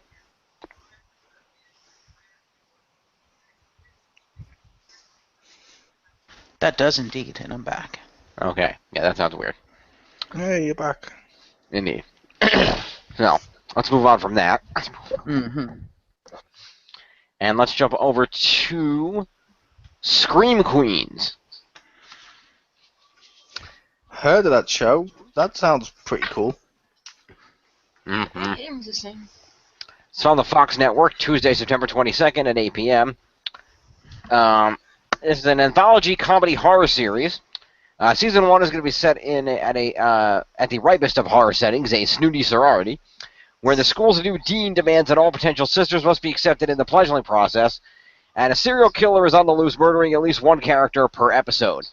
That does indeed, and I'm back. Okay. Yeah, that sounds weird. Hey, you're back. Indeed. Now, let's move on from that. Mm-hmm. And let's jump over to Scream Queens. Heard of that show? That sounds pretty cool. Mm-hmm. Interesting. It's on the Fox Network, Tuesday, September 22nd at 8 p.m. This is an anthology comedy horror series. Season 1 is going to be set at the ripest of horror settings, a snooty sorority, where the school's new dean demands that all potential sisters must be accepted in the pledging process, and a serial killer is on the loose, murdering at least one character per episode.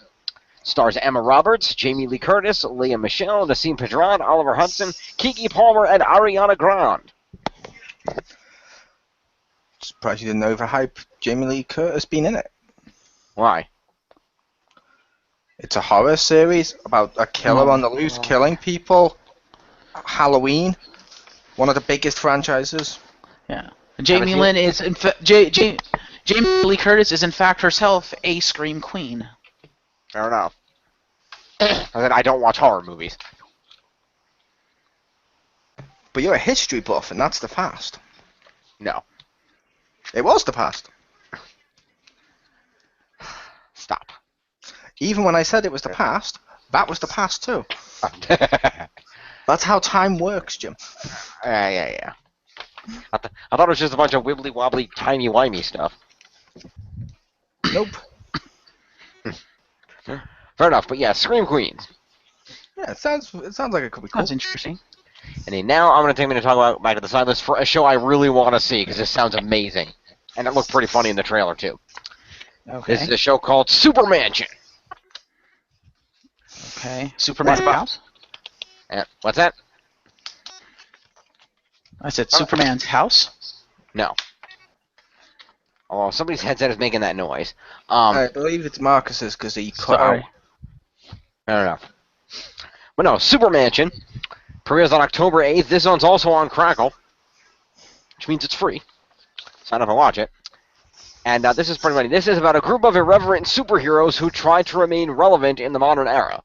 Stars Emma Roberts, Jamie Lee Curtis, Leah Michele, Nassim Pedrad, Oliver Hudson, Keke Palmer, and Ariana Grande. Surprised you didn't overhype Jamie Lee Curtis being in it. Why? It's a horror series about a killer on the loose killing people. Halloween, one of the biggest franchises. Yeah. Jamie Lynn is Jamie Lee Curtis is in fact herself a scream queen. Fair enough. I don't watch horror movies. But you're a history buff, and that's the past. No. It was the past. Stop. Even when I said it was the past, that was the past too. That's how time works, Jim. Yeah. I thought it was just a bunch of wibbly wobbly, timey wimey stuff. Nope. Fair enough, but yeah, Scream Queens. Yeah, it sounds like it could be cool. That's interesting. And now I'm going to take me to talk about back to the side list for a show I really want to see because this sounds amazing, and it looked pretty funny in the trailer too. Okay. This is a show called Super Mansion. Okay. Superman's house? What's that? I said Superman's house? No. Oh, somebody's headset is making that noise. I believe it's Marcus's because he cut out. Sorry. I don't know. But no, Super Mansion premieres on October 8th. This one's also on Crackle, which means it's free. Sign up and watch it. And this is pretty funny. This is about a group of irreverent superheroes who try to remain relevant in the modern era.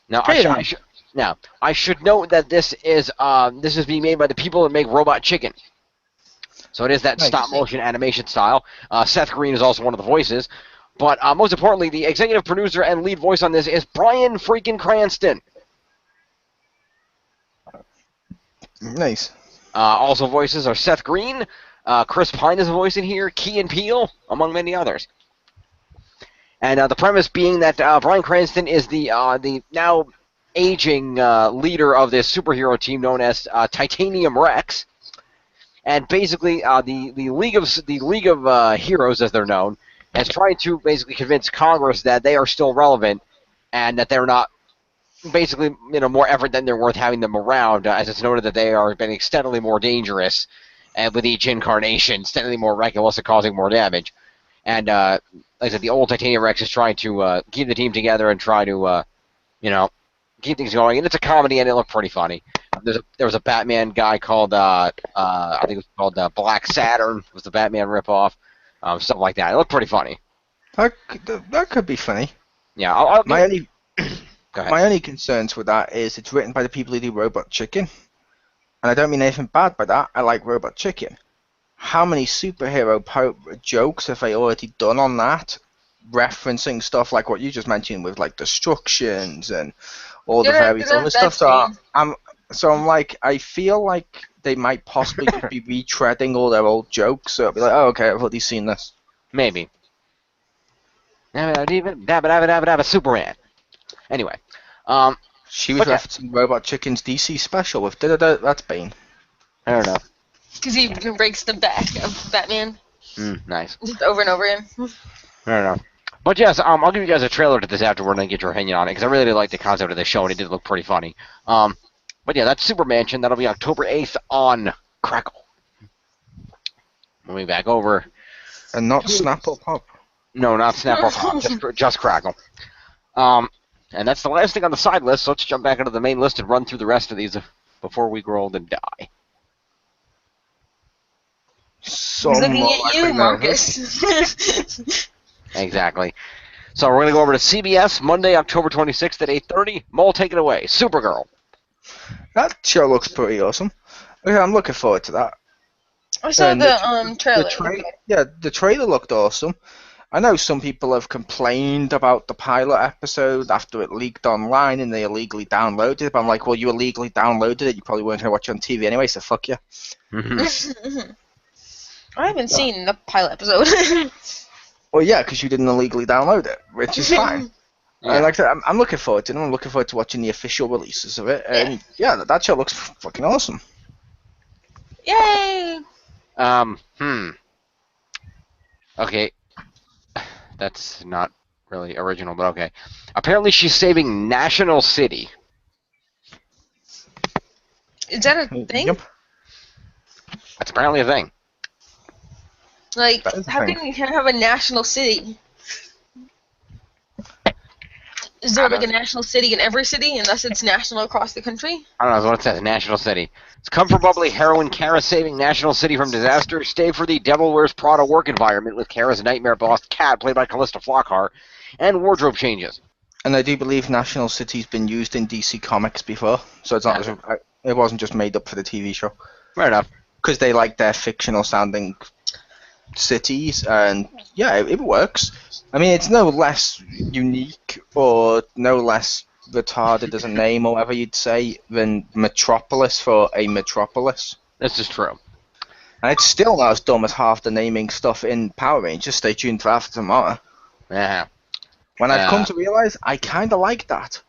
Now, I should note that this is being made by the people that make Robot Chicken. So it is that Nice. stop-motion animation style. Seth Green is also one of the voices. But most importantly, the executive producer and lead voice on this is Bryan freaking Cranston. Nice. Also voices are Seth Green, Chris Pine is a voice in here, Key and Peele, among many others. And the premise being that Bryan Cranston is the now aging leader of this superhero team known as Titanium Rex. And basically, the League of Heroes, as they're known, is trying to basically convince Congress that they are still relevant and that they're not basically more effort than they're worth having them around, as it's noted that they are getting steadily more dangerous, and with each incarnation, steadily more reckless and causing more damage. And like I said, the old Titanium Rex is trying to keep the team together and try to keep things going. And it's a comedy, and it looked pretty funny. There was a Batman guy called I think it was called Black Saturn. Was the Batman ripoff, stuff like that. It looked pretty funny. That could be funny. Yeah, I'll My only go ahead. My only concerns with that is it's written by the people who do Robot Chicken. And I don't mean anything bad by that. I like Robot Chicken. How many superhero jokes have they already done on that? Referencing stuff like what you just mentioned with like destructions and all the various other stuff. So I'm like, I feel like they might possibly just be retreading all their old jokes. So it'll be like, oh, okay, I've already seen this. Maybe. Dabba Superman. Anyway, She was referencing Robot Chicken's DC special with da-da-da, that's Bane. I don't know. Because he breaks the back of Batman Nice. just over and over again. I don't know. But yes, I'll give you guys a trailer to this afterward and get your opinion on it, because I really did like the concept of the show, and it did look pretty funny. But yeah, that's Super Mansion. That'll be October 8th on Crackle. Moving back over. And not Snapple Pop. No, not Snap or Pop, just Crackle. And that's the last thing on the side list, so let's jump back into the main list and run through the rest of these before we grow old and die. He's looking at you, Marcus. Exactly. So we're going to go over to CBS, Monday, October 26th at 8:30. Mole, take it away. Supergirl. That show looks pretty awesome. Okay, I'm looking forward to that. I saw And the trailer. The trailer looked awesome. I know some people have complained about the pilot episode after it leaked online and they illegally downloaded it, but I'm like, well, you illegally downloaded it, you probably weren't going to watch it on TV anyway, so fuck you. I haven't seen the pilot episode. Well, yeah, because you didn't illegally download it, which is fine. Yeah. And like I said, I'm looking forward to it. I'm looking forward to watching the official releases of it. And yeah, that show looks fucking awesome. Yay! Okay. That's not really original, but okay. Apparently she's saving National City. Is that a thing? Yep. That's apparently a thing. Like, That is a how thing. can you have a national city? Is there like a national city in every city, unless it's national across the country? I don't know, that's what it says, National City. It's come from bubbly heroine Kara saving National City from disaster. Stay for the Devil Wears Prada work environment with Kara's nightmare boss, Cat, played by Callista Flockhart, and wardrobe changes. And I do believe National City's been used in DC Comics before, so it's not it wasn't just made up for the TV show. Fair enough. Because they like their fictional sounding cities, and yeah, it works. I mean, it's no less unique or no less retarded as a name or whatever you'd say than Metropolis for a metropolis. This is true. And it's still not as dumb as half the naming stuff in Power Rangers. Stay tuned for after tomorrow. Yeah. When I've come to realize I kind of like that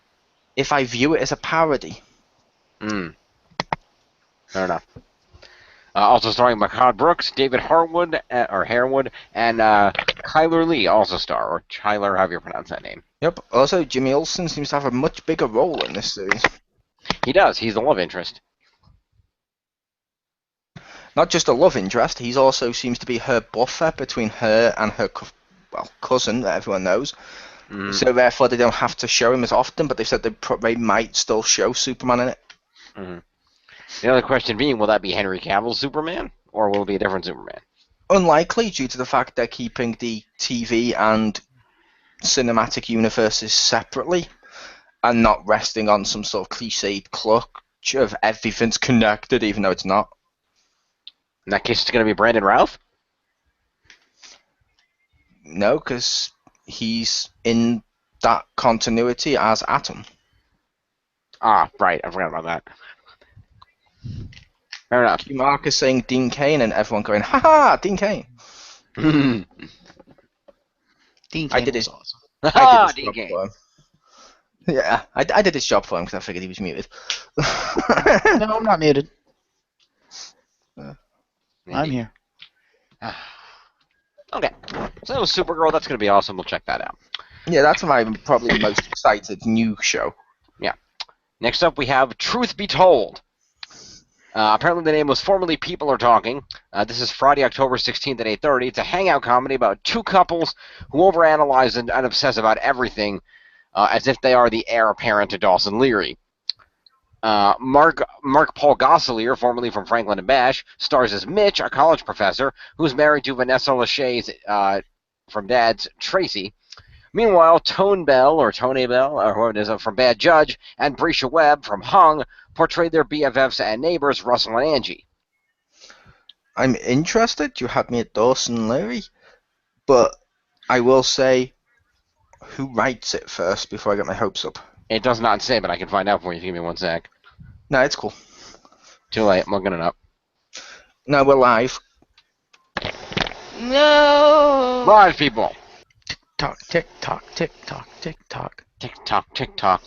if I view it as a parody. Fair enough. Also starring Makad Brooks, David Harwood, Harewood, and Kyler Lee also star, or Chyler, however you pronounce that name. Yep. Also, Jimmy Olsen seems to have a much bigger role in this series. He does. He's the love interest. not just a love interest, he's also seems to be her buffer between her and her cousin that everyone knows. Mm. So therefore they don't have to show him as often, but they said they might still show Superman in it. Mm. The other question being, will that be Henry Cavill's Superman, or will it be a different Superman? Unlikely, due to the fact they're keeping the TV and cinematic universes separately and not resting on some sort of cliched clutch of everything's connected, even though it's not. In that case, it's going to be Brandon Routh? No, because he's in that continuity as Atom. Ah, right. I forgot about that. Fair enough. Q Marcus saying Dean Cain and everyone going, haha, Dean Cain. Dean I Cain did was it. awesome. I did his Dean job Cain. for him. Yeah, I did his job for him because I figured he was muted. No, I'm not muted. I'm Indeed. here. Okay. So that was Supergirl. That's going to be awesome. We'll check that out. Yeah, that's my probably most excited new show. Next up, we have Truth Be Told. Apparently, the name was formerly People Are Talking. This is Friday, October 16th at 8:30. It's a hangout comedy about two couples who overanalyze and obsess about everything as if they are the heir apparent to Dawson Leary. Mark Paul Gosselaar, formerly from Franklin and Bash, stars as Mitch, a college professor who's married to Vanessa Lachey's from Dad's Tracy. Meanwhile, Tone Bell, or whoever it is, from Bad Judge, and Brescia Webb from Hung portrayed their BFFs and neighbors, Russell and Angie. I'm interested. You had me at Dawson Leary, but I will say, who writes it first before I get my hopes up? It does not say, but I can find out for you if you give me 1 sec. No, it's cool. Too late. I'm looking it up. No, we're live. No. Live, people. Tick tock, tick tock, tick tock. Tick tock, tick tock.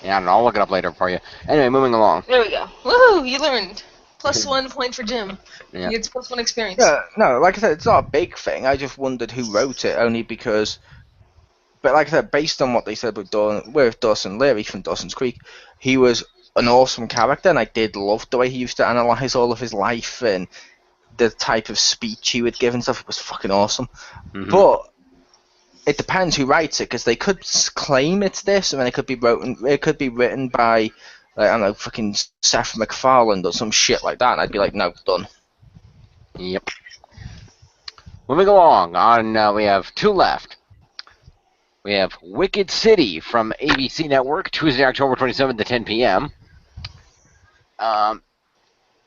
Yeah, I don't know. I'll look it up later for you. Anyway, moving along. There we go. Woohoo! You learned. Plus 1 point for Jim. Yeah. It's plus 1 experience. Yeah, no, like I said, it's not a big thing. I just wondered who wrote it, only because. But like I said, based on what they said with Dawson Leary from Dawson's Creek, he was an awesome character, and I did love the way he used to analyze all of his life and the type of speech he would give and stuff. It was fucking awesome. Mm-hmm. But it depends who writes it, because they could claim it's this, and then it could be written by, like, I don't know, fucking Seth MacFarlane or some shit like that, and I'd be like, no, done. Yep. Moving along, we have 2 left. We have Wicked City from ABC Network, Tuesday, October 27th at 10 p.m.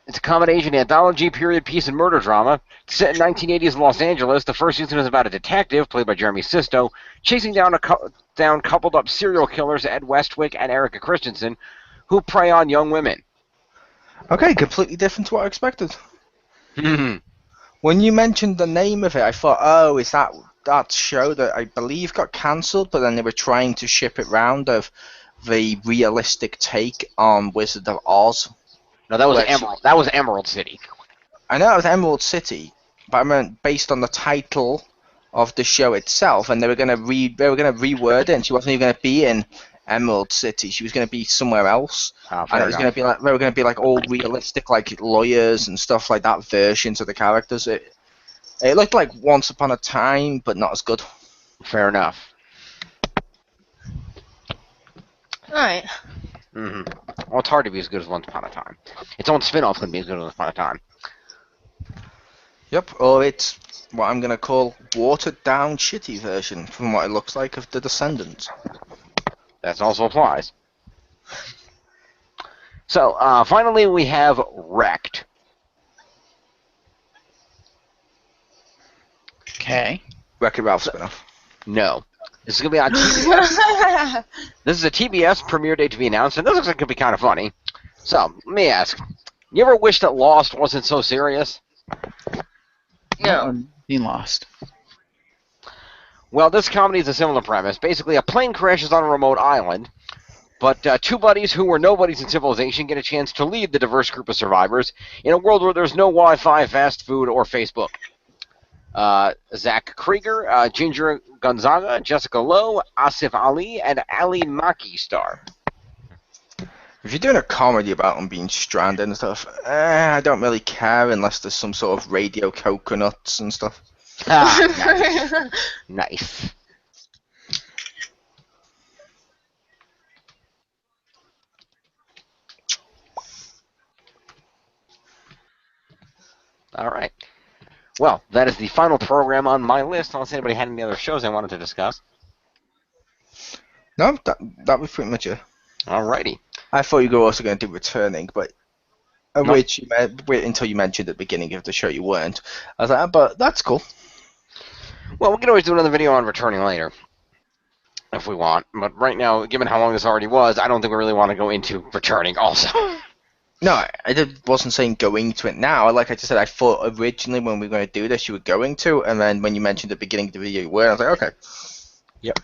It's a combination anthology, period piece, and murder drama. It's set in 1980s Los Angeles. The first season is about a detective, played by Jeremy Sisto, chasing down coupled-up serial killers Ed Westwick and Erica Christensen, who prey on young women. Okay, completely different to what I expected. Hmm. When you mentioned the name of it, I thought, oh, is that show that I believe got cancelled, but then they were trying to ship it round of the realistic take on Wizard of Oz. No, that was Which- Emerald. That was Emerald City. I know it was Emerald City, but I meant based on the title of the show itself, and they were gonna reword it, and she wasn't even gonna be in Emerald City. She was gonna be somewhere else, Oh, and fair it was enough. gonna be like they were gonna be like all realistic, like lawyers and stuff like that versions of the characters. It looked like Once Upon a Time, but not as good. Fair enough. Alright. Mm-hmm. Well, it's hard to be as good as Once Upon a Time. Its own spin-off couldn't be as good as Once Upon a Time. Yep, or it's what I'm gonna call watered down shitty version from what it looks like of The Descendants. That also applies. So, finally, we have Wrecked. Okay. Wreck-It Ralph spin-off. No. This is going to be on TBS. This is a TBS premiere date to be announced, and this looks like it could be kind of funny. So, let me ask. You ever wish that Lost wasn't so serious? No. Being lost. Well, this comedy is a similar premise. Basically, a plane crashes on a remote island, but 2 buddies who were nobodies in civilization get a chance to lead the diverse group of survivors in a world where there's no Wi-Fi, fast food, or Facebook. Zach Krieger, Ginger Gonzaga, Jessica Lowe, Asif Ali, and Ali Maki star. If you're doing a comedy about them being stranded and stuff, I don't really care unless there's some sort of radio coconuts and stuff. Ah, nice. All right. Well, that is the final program on my list, unless anybody had any other shows they wanted to discuss. No, that was pretty much it. All righty. I thought you were also going to do returning, but No. which wait until you mentioned at the beginning of the show you weren't. I was like, but that's cool. Well, we can always do another video on returning later, if we want. But right now, given how long this already was, I don't think we really want to go into returning also. No, wasn't saying going to it now. Like I just said, I thought originally when we were going to do this, you were going to, and then when you mentioned at the beginning of the video you were, I was like, okay. Yep.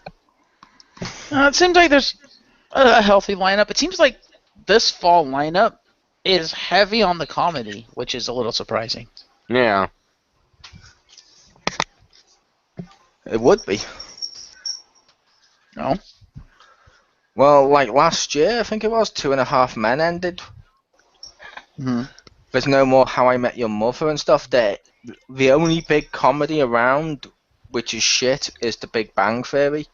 It seems like there's a healthy lineup. It seems like this fall lineup is heavy on the comedy, which is a little surprising. Yeah. It would be. No? Well, like last year, I think it was, 2.5 Men ended. Mm-hmm. There's no more How I Met Your Mother and stuff. The only big comedy around, which is shit, is The Big Bang Theory.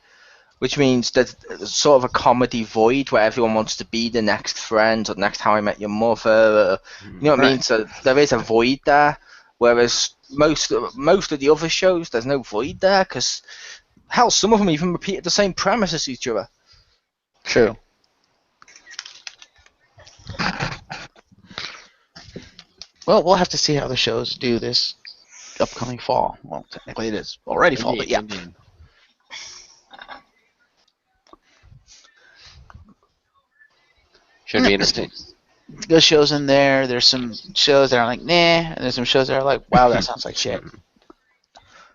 Which means there's sort of a comedy void where everyone wants to be the next Friends or next How I Met Your Mother. You know what I mean? So there is a void there. Whereas most of the other shows, there's no void there because, hell, some of them even repeated the same premise as each other. True. Well, we'll have to see how the shows do this upcoming fall. Well, technically it is already fall, but yeah. Indeed. Should be interesting. Good shows in there. There's some shows that are like, nah, and there's some shows that are like, wow, that sounds like shit.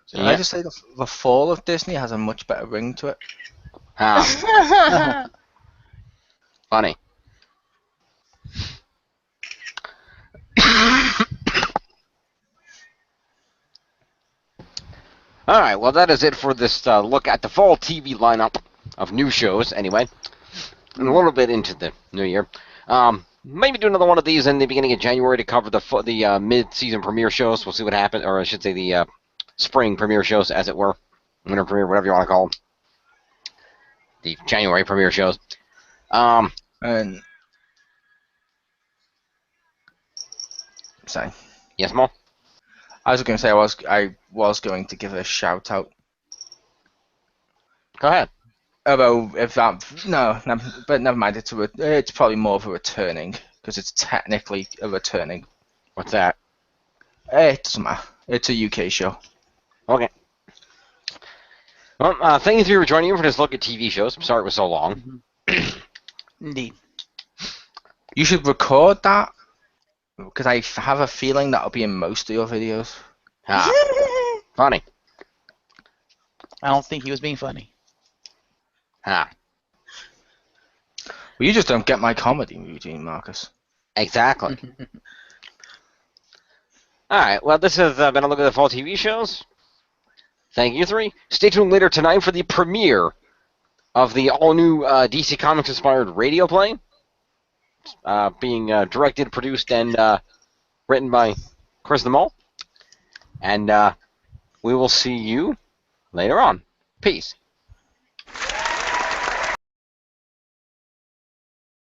So I just say the fall of Disney has a much better ring to it. Ah, funny. All right, well, that is it for this look at the fall TV lineup of new shows, anyway. And a little bit into the new year. Maybe do another one of these in the beginning of January to cover the mid-season premiere shows. We'll see what happens, or I should say the spring premiere shows, as it were. Winter premiere, whatever you want to call them. The January premiere shows. And sorry. Yes, Mo? I was going to say I was going to give a shout out. Go ahead. Although if that but never mind. It's probably more of a returning because it's technically a returning. What's that? It doesn't matter. It's a UK show. Okay. Well, thank you three for joining me for this look at TV shows. I'm sorry it was so long. Indeed. You should record that because I have a feeling that'll be in most of your videos. Ah, funny. I don't think he was being funny. Ah, Well, you just don't get my comedy routine, Marcus. exactly. All right. Well, this has been a look at the fall TV shows. Thank you three. Stay tuned later tonight for the premiere of the all-new DC Comics-inspired radio play, being directed, produced, and written by Chriz the Mole. And we will see you later on. Peace.